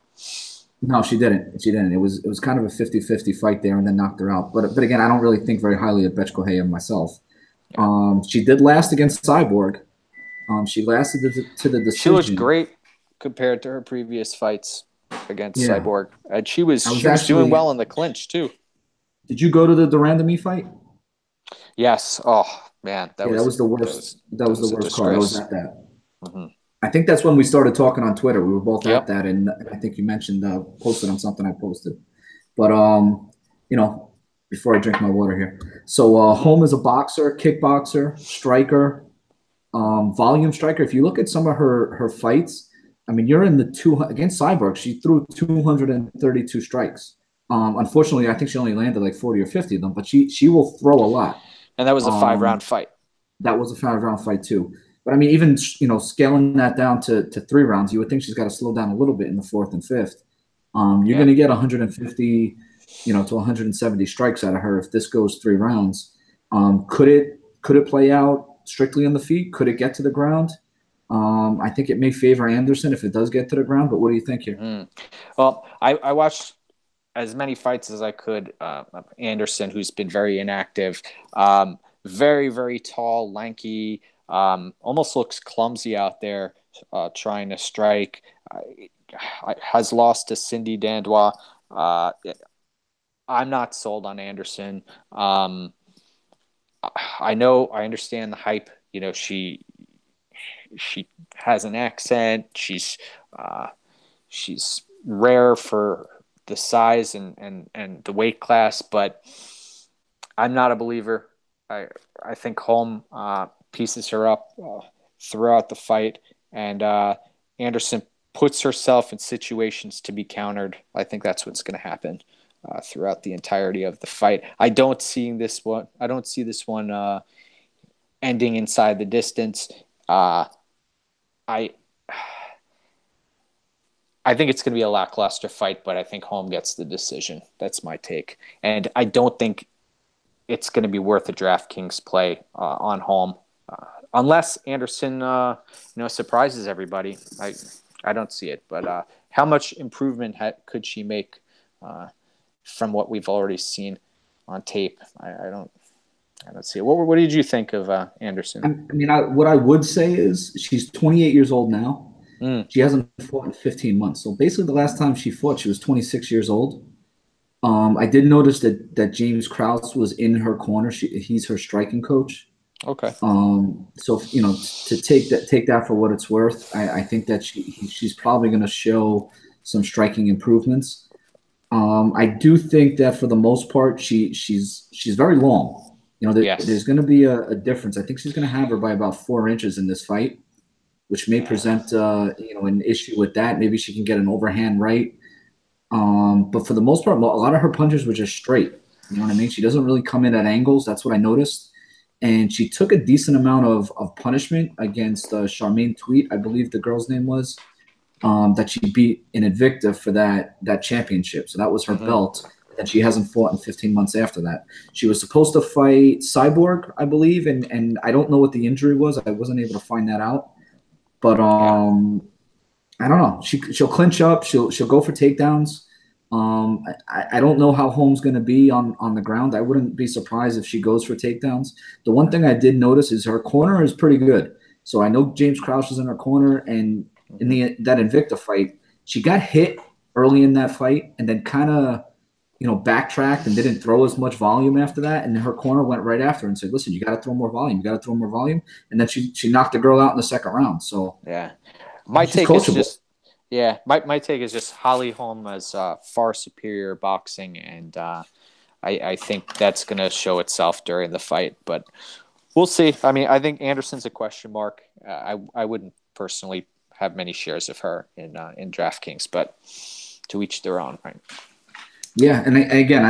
No, she didn't. She didn't. It was kind of a 50-50 fight there, and then knocked her out. But again, I don't really think very highly of Betch Correia myself. Yeah, She did last against Cyborg. She lasted to the she looks decision. great compared to her previous fights against Yeah, Cyborg, and I was she was doing actually. well in the clinch too. Did you go to the Durandamy fight? Yes. Oh man, Yeah, that was the worst. That that was the was a worst card. I was disgrace. at that. Mm-hmm. I think that's when we started talking on Twitter. We were both at Yep. that, and I think you mentioned posted on something I posted. But you know, before I drink my water here, so Home is a boxer, kickboxer, striker, volume striker. If you look at some of her fights, I mean, you're in the two against Cyborg. She threw 232 strikes. Unfortunately, I think she only landed like 40 or 50 of them, but she will throw a lot. And that was a 5 round Um, fight. that was a 5 round fight too. But I mean, even scaling that down to 3 rounds, you would think she's got to slow down a little bit in the fourth and fifth. You're Yeah. going to get 150, to 170 strikes out of her if this goes 3 rounds. Could it play out strictly on the feet? Could it get to the ground? I think it may favor Anderson if it does get to the ground. But what do you think here? Mm-hmm. Well, I watched as many fights as I could. Anderson, who's been very inactive, very, very tall, lanky, almost looks clumsy out there trying to strike. Has lost to Cindy Dandois. I'm not sold on Anderson. I understand the hype. She has an accent. She's rare for the size and the weight class, but I'm not a believer. I think Holm pieces her up throughout the fight, and Anderson puts herself in situations to be countered. I think that's what's going to happen throughout the entirety of the fight. I don't see this one ending inside the distance. I I think it's going to be a lackluster fight, but I think Holm gets the decision. That's my take, and I don't think it's going to be worth a DraftKings play on Holm unless Anderson, surprises everybody. I don't see it, but how much improvement could she make from what we've already seen on tape? I don't see it. What did you think of Anderson? I mean, what I would say is she's 28 years old now. Mm, She hasn't fought in 15 months. So basically, the last time she fought, she was 26 years old. I did notice that James Krause was in her corner. He's her striking coach. okay. So to take that for what it's worth, I think that she's probably going to show some striking improvements. I do think that for the most part, she's very long. There's Yes. going to be a difference. I think she's going to have her by about 4 inches in this fight, which may Yeah. present an issue with that. Maybe she can get an overhand right. But for the most part, a lot of her punches were just straight. You know what I mean? She doesn't really come in at angles. That's what I noticed. And she took a decent amount of punishment against Charmaine Tweet, I believe the girl's name was, that she beat in Invicta for that championship. So that was her Mm-hmm. belt. And she hasn't fought in 15 months after that. She was supposed to fight Cyborg, I believe, and I don't know what the injury was. I wasn't able to find that out. But Yeah. I don't know. She'll clinch up. She'll go for takedowns. I don't know how Holmes going to be on the ground. I wouldn't be surprised if she goes for takedowns. The one thing I did notice is her corner is pretty good. So I know James Krause is in her corner, and in that Invicta fight, she got hit early in that fight, and then kind of backtracked and didn't throw as much volume after that. And her corner went right after her and said, "Listen, you got to throw more volume. You got to throw more volume." And then she knocked the girl out in the second round. So Yeah. I My think she's take is coachable. just yeah. My take is just Holly Holm has far superior boxing, and I think that's going to show itself during the fight. But we'll see. I mean, I think Anderson's a question mark. I wouldn't personally have many shares of her in DraftKings, but to each their own, right? Yeah, and again,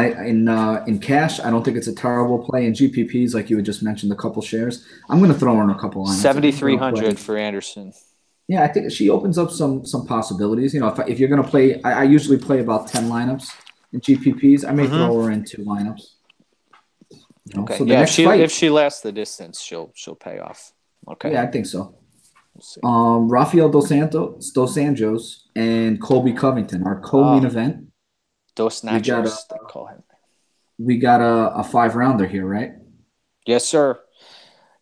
in cash, I don't think it's a terrible play. In GPPs, like you had just mentioned, a couple shares. I'm going to throw in a couple lineups. I think I'm going to 7,300 play. for Anderson. Yeah, I think she opens up some possibilities. If you're gonna play, I usually play about 10 lineups in GPPs. I may Mm-hmm. throw her in two lineups. Okay. So the Yeah. next fight, If she lasts the distance, she'll pay off. Okay. yeah, I think so. We'll see. Rafael dos Anjos and Colby Covington, our co-main Ah, event. Dos We got a Nachos, they call him. we got a 5 rounder here, right? Yes, sir.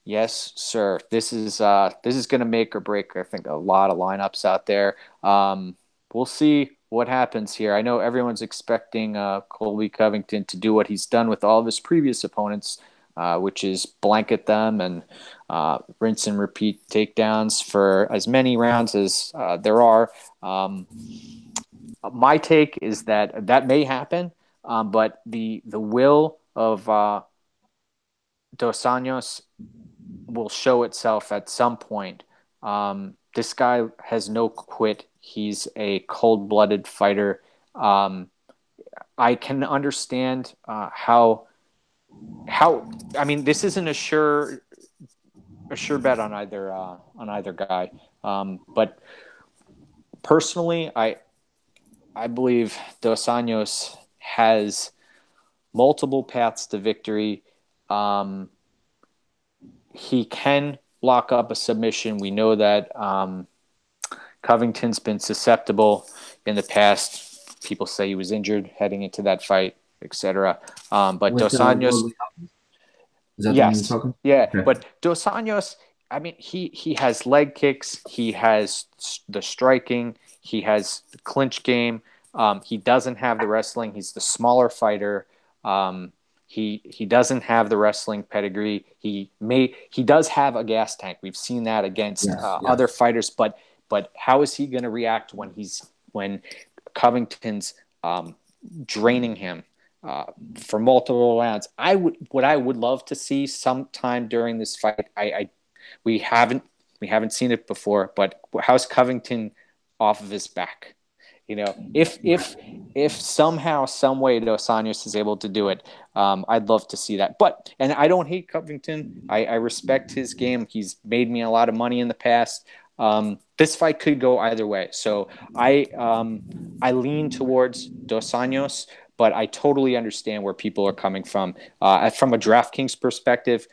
Yes, sir. This is going to make or break, I think, a lot of lineups out there. We'll see what happens here. I know everyone's expecting Colby Covington to do what he's done with all of his previous opponents, which is blanket them and rinse and repeat takedowns for as many rounds as there are. Um, my take is that that may happen, but the will of Dos Anjos will show itself at some point. This guy has no quit. He's a cold-blooded fighter. Um, I can understand how I mean this isn't a sure bet on either guy. But personally, I believe Dos Anjos has multiple paths to victory. Um, he can lock up a submission. We know that Covington's been susceptible in the past. People say he was injured heading into that fight, etc. But With Dos Anjos, Worley. Is that the one you're yes, talking? yeah. Okay. But Dos Anjos, I mean, he has leg kicks. He has the striking. He has the clinch game. He doesn't have the wrestling. He's the smaller fighter. He doesn't have the wrestling pedigree. He does have a gas tank. We've seen that against Yes, other yes. fighters. But how is he going to react when Covington's draining him for multiple rounds? I would love to see sometime during this fight. I we haven't we haven't seen it before, but how's Covington off of his back? If somehow, some way, Dos Anjos is able to do it, I'd love to see that. But and I don't hate Covington. I respect his game. He's made me a lot of money in the past. This fight could go either way. So I lean towards Dos Anjos, but I totally understand where people are coming from a DraftKings perspective,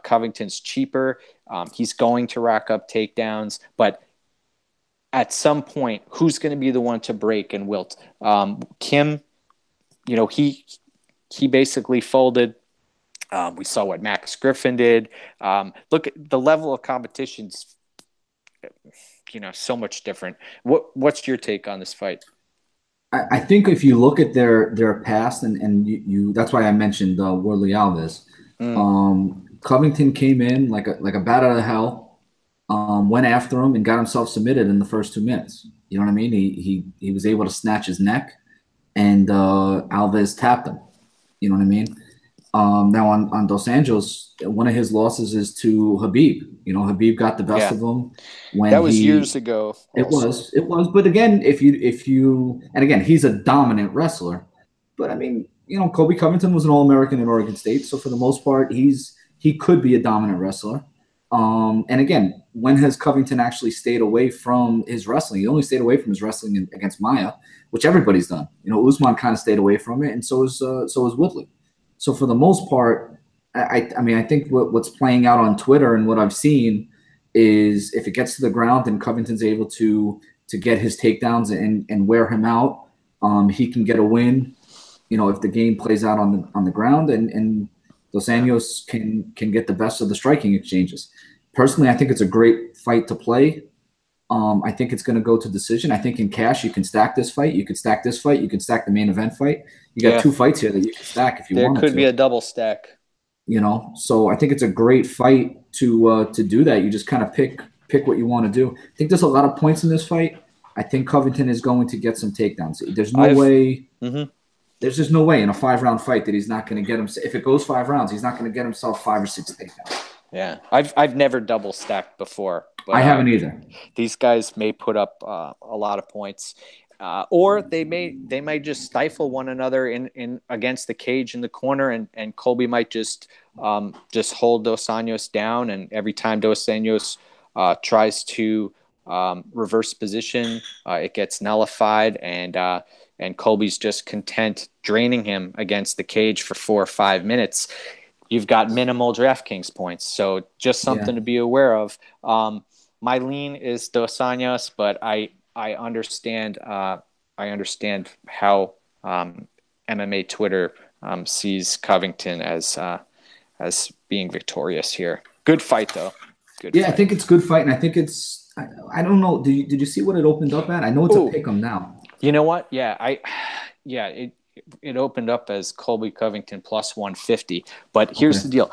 Covington's cheaper. He's going to rack up takedowns, but at some point, who's going to be the one to break and wilt? Kim, he basically folded. We saw what Max Griffin did. Look at the level of competition's, so much different. What's your take on this fight? I think if you look at their past and you that's why I mentioned Worley Alves. Mm, Covington came in like a bat out of hell, went after him and got himself submitted in the first 2 minutes. You know what I mean? He was able to snatch his neck, and Alves tapped him. You know what I mean? Now on Dos Anjos, one of his losses is to Habib. Habib got the best yeah, of him when that was years he ago. it Also, was. It was. But again, if you and again, he's a dominant wrestler. But I mean, Kobe Covington was an All-American at Oregon State, so for the most part, he could be a dominant wrestler. And again, when has Covington actually stayed away from his wrestling? He only stayed away from his wrestling against Maya, which everybody's done. Usman kind of stayed away from it, and so is Woodley. So for the most part, I mean, I think what's playing out on Twitter and what I've seen is if it gets to the ground and Covington's able to get his takedowns and wear him out, he can get a win. If the game plays out on the ground and Dos yeah, Anjos can get the best of the striking exchanges. Personally, I think it's a great fight to play. I think it's going to go to decision. I think in cash you can stack this fight. You could stack this fight. You can stack the main event fight. You got yeah. two fights here that you can stack if you There wanted could be to. a double stack. So I think it's a great fight to do that. You just kind of pick what you want to do. I think there's a lot of points in this fight. I think Covington is going to get some takedowns. There's no I've way. mhm. There's just no way in a 5 round fight that he's not going to get him. If it goes 5 rounds, he's not going to get himself 5 or 6 takedowns. Yeah, I've never double stacked before, but I haven't either. these guys may put up a lot of points, or they might just stifle one another in against the cage in the corner, and Colby might just hold Dos Anjos down, and every time Dos Anjos tries to reverse position. It gets nullified, and Colby's just content draining him against the cage for 4 or 5 minutes. You've got minimal Draftkings points, so just Yeah. something to be aware of. My lean is Dos Anjos, but I understand how MMA Twitter sees Covington as being victorious here. Good fight though. Good Yeah, I fight. think it's a good fight, and I think it's. I don't know. Did you see what it opened up at? I know it's a Oh, pick 'em now. you know what? Yeah, it opened up as Colby Covington plus 150. But here's Okay. the deal.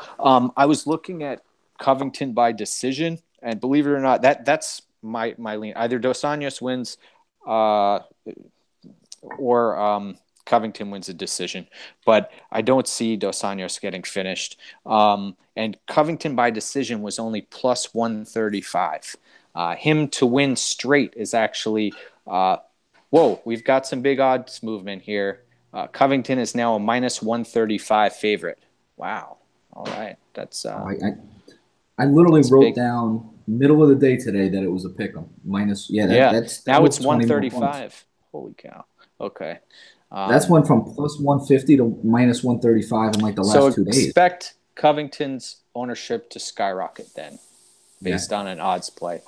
I was looking at Covington by decision, and believe it or not, that's my lean. Either Dos Anjos wins, uh, or Covington wins a decision. But I don't see Dos Anjos getting finished. And Covington by decision was only plus 135. Him to win straight is actually, whoa, we've got some big odds movement here. Covington is now a minus 135 favorite. Wow. All right. That's Oh, I literally that's wrote big. down middle of the day today that it was a pick 'em minus. Yeah, Yeah. that Now was it's 20 more points. 135. Holy cow. Okay. That's Um, went from plus 150 to minus 135 in like the so last 2 days. expect Covington's ownership to skyrocket then, Yeah, based on an odds play.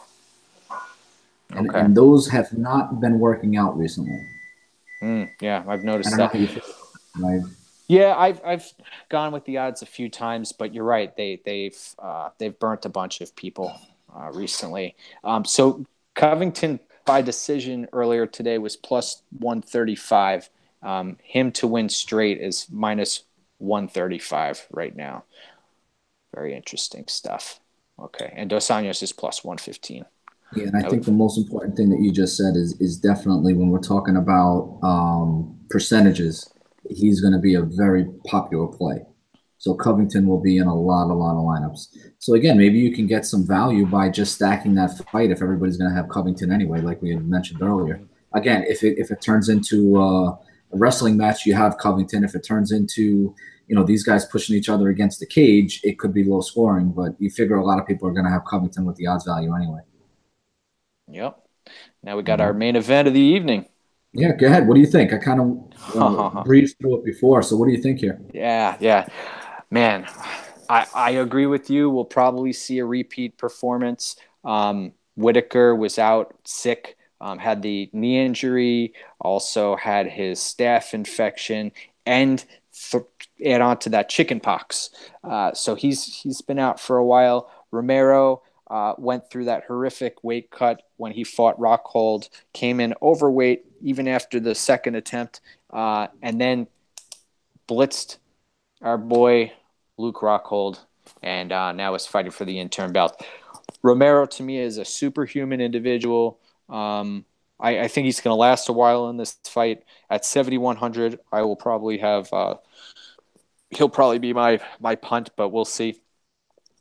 and Okay. and those have not been working out recently. Yeah, I've I noticed don't know that. how you feel. Right? Yeah, I've gone with the odds a few times, but you're right. They've burnt a bunch of people recently. So Covington by decision earlier today was plus 135. Him to win straight is minus 135 right now. Very interesting stuff. Okay, and Dos Anjos is plus 115. Yeah, and I I would, think the most important thing that you just said is definitely when we're talking about percentages, he's going to be a very popular play. So Covington will be in a lot of lineups. So again, maybe you can get some value by just stacking that fight if everybody's going to have Covington anyway, like we had mentioned earlier. Again, if it turns into a wrestling match, you have Covington. If it turns into these guys pushing each other against the cage, it could be low scoring, but you figure a lot of people are going to have Covington with the odds value anyway. yep. Now we You got our know? main event of the evening. Yeah, go ahead. What do you think? I kind of breezed through it before. So what do you think here? Yeah. Man, I agree with you. We'll probably see a repeat performance. Whitaker was out sick, had the knee injury, also had his staph infection, and add on to that chicken pox. So he's been out for a while. Romero went through that horrific weight cut when he fought Rockhold, came in overweight even after the second attempt, and then blitzed our boy Luke Rockhold, and now is fighting for the interim belt. Romero, to me, is a superhuman individual. I think he's going to last a while in this fight. At 7,100, I will probably have. He'll probably be my punt, but we'll see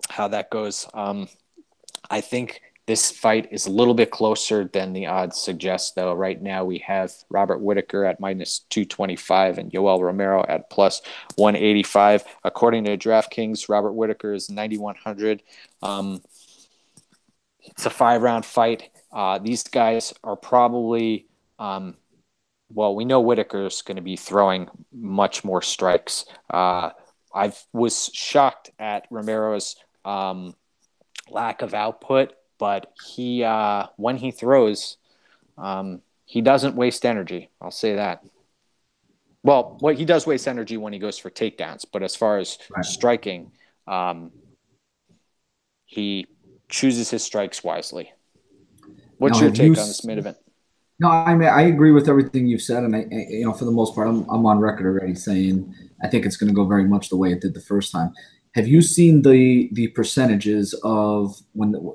how that goes. I think this fight is a little bit closer than the odds suggest, though. Right now, we have Robert Whitaker at minus 225 and Yoel Romero at plus 185. According to DraftKings, Robert Whitaker is 9,100. It's a 5-round fight. These guys are probably, well, we know Whitaker's going to be throwing much more strikes. I was shocked at Romero's lack of output, but he when he throws, he doesn't waste energy. I'll say that. Well, he does waste energy when he goes for takedowns, but as far as Right. striking, he chooses his strikes wisely. What's Now, your have you? take on this main event? No, I mean I agree with everything you've said, and for the most part, I'm on record already saying I think it's going to go very much the way it did the first time. Have you seen the percentages of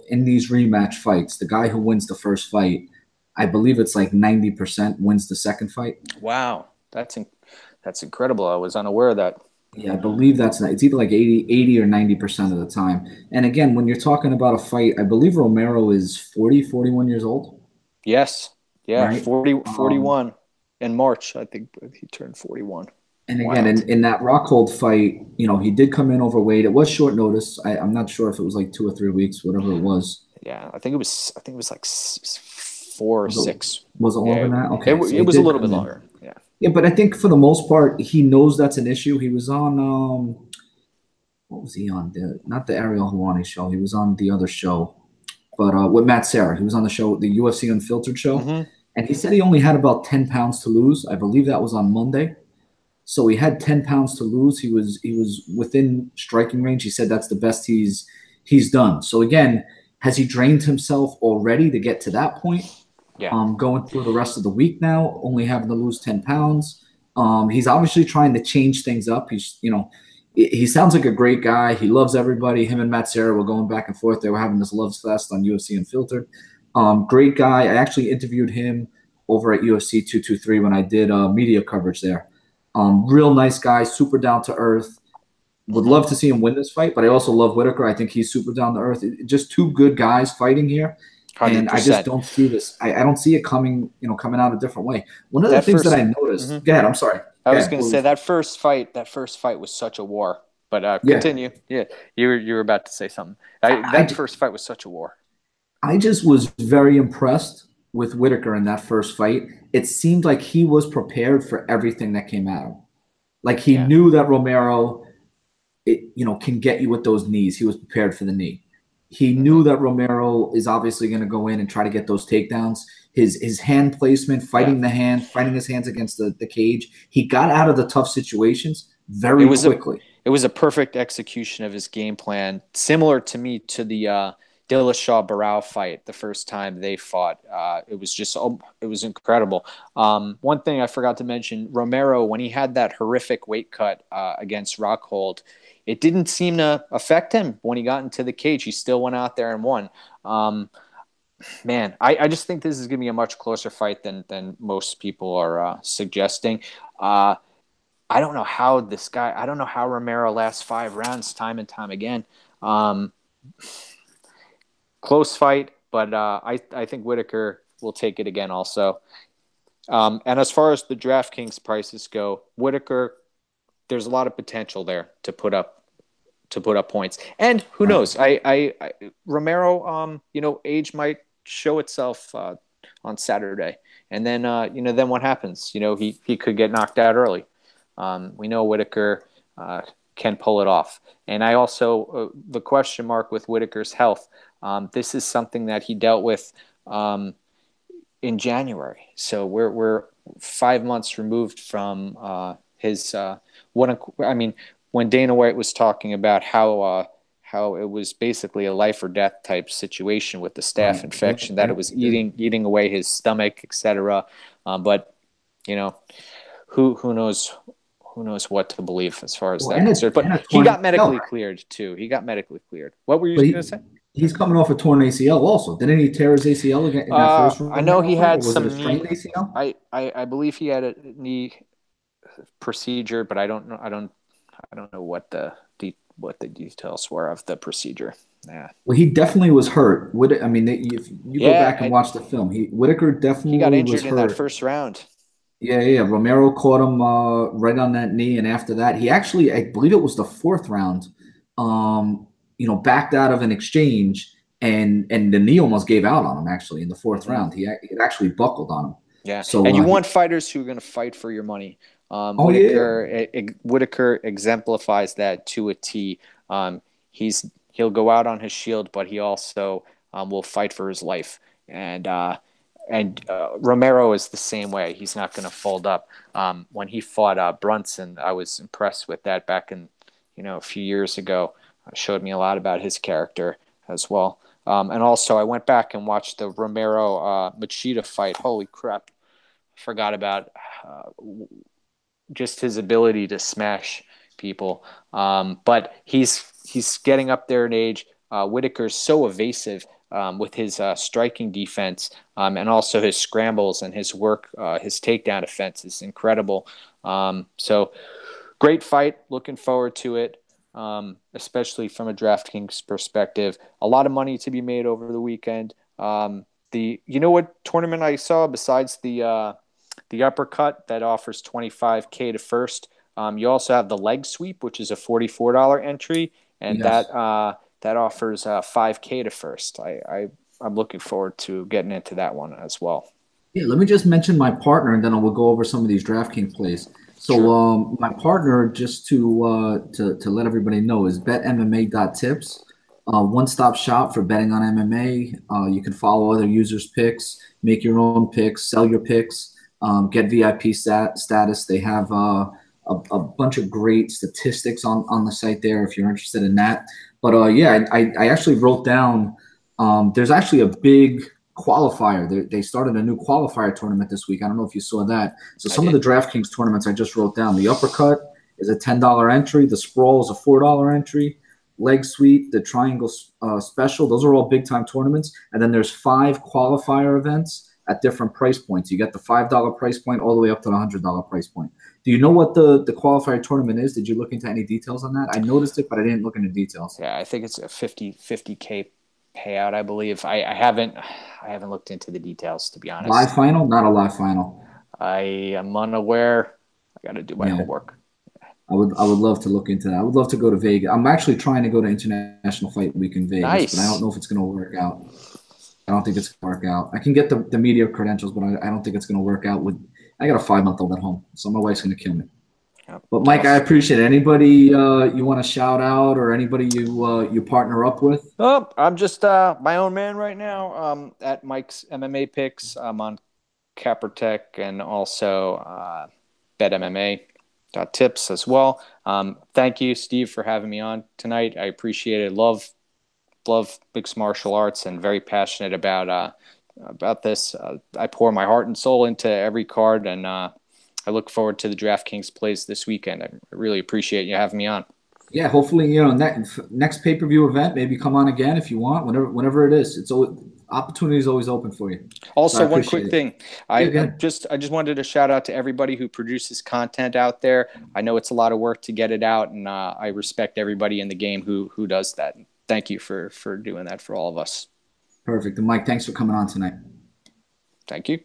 in these rematch fights, the guy who wins the first fight, I believe it's like 90% wins the second fight. Wow, that's incredible. I was unaware of that. Yeah, I believe it's either like 80 or 90% of the time. And again, when you're talking about a fight, I believe Romero is 40, 41 years old, Yes. Yeah, right? 40, Um, 41 in March. I think he turned 41. and again, Wild. in that Rockhold fight, he did come in overweight. It was short notice. I'm not sure if it was like 2 or 3 weeks, whatever it was. Yeah, I think it was like 4 or Was it 6. was it longer Yeah, than that? Okay, so it he was a did little bit come in. longer. Yeah. Yeah, but I think for the most part, he knows that's an issue. He was on what was he on? Not the Ariel Helwani show. He was on the other show, but with Matt Serra. He was on the show, the UFC Unfiltered show, Hmm. and he said he only had about 10 pounds to lose. I believe that was on Monday. So he had 10 pounds to lose. He was within striking range. He said that's the best he's done. So again, has he drained himself already to get to that point? Yeah. Going through the rest of the week now, only having to lose 10 pounds. He's obviously trying to change things up. He sounds like a great guy. He loves everybody. Him and Matt Serra were going back and forth. They were having this loves fest on UFC Unfiltered. Great guy. I actually interviewed him over at UFC 223 when I did media coverage there. Real nice guy, super down to earth. Would Hmm. love to see him win this fight, but I also love Whitaker. I think he's super down to earth. Just two good guys fighting here, and I just 100%. don't see this. I don't see it coming out a different way. One of the That things that first, I mhm. noticed. Go ahead. I'm sorry. I Go was ahead. going to say that first fight was such a war. But Yeah, continue. Yeah, you were about to say something. I, That first fight was such a war. I just was very impressed with Whitaker in that first fight. It seemed like he was prepared for everything that came at him. Like he Yeah. knew that Romero can get you with those knees. He was prepared for the knee. He Hmm. knew that Romero is obviously going to go in and try to get those takedowns. His hand placement, Yeah. fighting his hands against the cage. He got out of the tough situations It very was a quickly. it was a perfect execution of his game plan, similar to me to the Dillashaw Barao fight the first time they fought. It was incredible. One thing I forgot to mention, Romero, when he had that horrific weight cut against Rockhold, it didn't seem to affect him when he got into the cage. He still went out there and won. Um, Man, I just think this is going to be a much closer fight than most people are suggesting. Uh, I don't know how Romero lasts 5 rounds time and time again. Um, Close fight, but I think Whitaker will take it again also. And as far as the DraftKings prices go, Whitaker, there's a lot of potential there to put up points. And who Right. knows? Romero, age might show itself on Saturday, and then then what happens? He could get knocked out early. We know Whitaker can pull it off, and I also the question mark with Whitaker's health. This is something that he dealt with in January, so we're 5 months removed from his what I mean when Dana White was talking about how it was basically a life or death type situation with the Right. staph Yeah. infection, that Yeah. it was He did. eating away his stomach, etc. But you know, who knows what to believe as far as Well, that concerned. But and a he torn got ACL, medically cleared too. He got medically cleared. What were you but going to say? he's coming off a torn ACL also. Didn't he tear his ACL again in that first I know Romero he fight, or had was it a some knee. strained ACL? I believe he had a knee procedure, but I don't know what the details were of the procedure. Yeah, Well, he definitely was hurt. I mean, if you go yeah. back and watch the film, Whitaker He got definitely was injured in that hurt. first round. Yeah, yeah. Romero caught him right on that knee, and after that, he actually, I believe it was the fourth round, backed out of an exchange, and the knee almost gave out on him. Actually, in the fourth Hmm. round, it actually buckled on him. Yeah, So, and you want fighters who are going to fight for your money. oh yeah, Whitaker exemplifies that to a T. He'll go out on his shield, but he also will fight for his life. And Romero is the same way. He's not going to fold up. When he fought Brunson, I was impressed with that back in a few years ago. It showed me a lot about his character as well. And also, I went back and watched the Romero Machida fight. Holy crap! Forgot about just his ability to smash people. But he's getting up there in age. Whitaker's so evasive with his striking defense and also his scrambles and his work, his takedown defense is incredible. So great fight. Looking forward to it, especially from a DraftKings perspective. A lot of money to be made over the weekend. What tournament I saw besides the uppercut that offers 25K to first. You also have the leg sweep, which is a $44 entry, and that yes. that offers 5K to first. I'm looking forward to getting into that one as well. Yeah, let me just mention my partner, and then I will go over some of these DraftKings plays. So, Sure. my partner, just to let everybody know, is betmma.tips, one-stop shop for betting on MMA. You can follow other users' picks, make your own picks, sell your picks, get VIP status. They have a bunch of great statistics on the site there if you're interested in that. But yeah, I actually wrote down. There's actually a big qualifier. They started a new qualifier tournament this week. I don't know if you saw that. So I some of the did. DraftKings tournaments I just wrote down. The uppercut is a $10 entry. The sprawl is a $4 entry. Leg sweep, the triangle special. Those are all big time tournaments. And then there's 5 qualifier events at different price points. You get the $5 price point all the way up to the $100 price point. Do you know what the qualifier tournament is? Did you look into any details on that? I noticed it, but I didn't look into details. Yeah, I think it's a 50K payout, I believe. I haven't looked into the details, to be Live honest. final, not a live final. I am unaware. I got to do my Yeah. homework. I would love to look into that. I would love to go to Vegas. I'm actually trying to go to International Fight Week in Vegas, but I don't Nice. know if it's going to work out. I don't think it's going to work out. I can get the media credentials, but I don't think it's going to work out with. I got a 5-month-old at home, so my wife's going to kill me. Yep, But Mike, I tough. appreciate it. Anybody you want to shout out or anybody you partner up with? Oh, I'm just my own man right now. At Mike's MMA picks. I'm on Capertech and also betmma.tips as well. Thank you, Steve, for having me on tonight. I appreciate it. Love mixed martial arts and very passionate about this. I pour my heart and soul into every card, and I look forward to the DraftKings plays this weekend. I really appreciate you having me on. Yeah, hopefully next pay-per-view event, maybe come on again if you want. Whenever it is, it's always opportunity is always open for you. So I Also, one appreciate quick it. thing, Yeah, I good. just wanted to shout out to everybody who produces content out there. I know it's a lot of work to get it out, and I respect everybody in the game who does that. Thank you for doing that for all of us. Perfect. And Mike, thanks for coming on tonight. Thank you.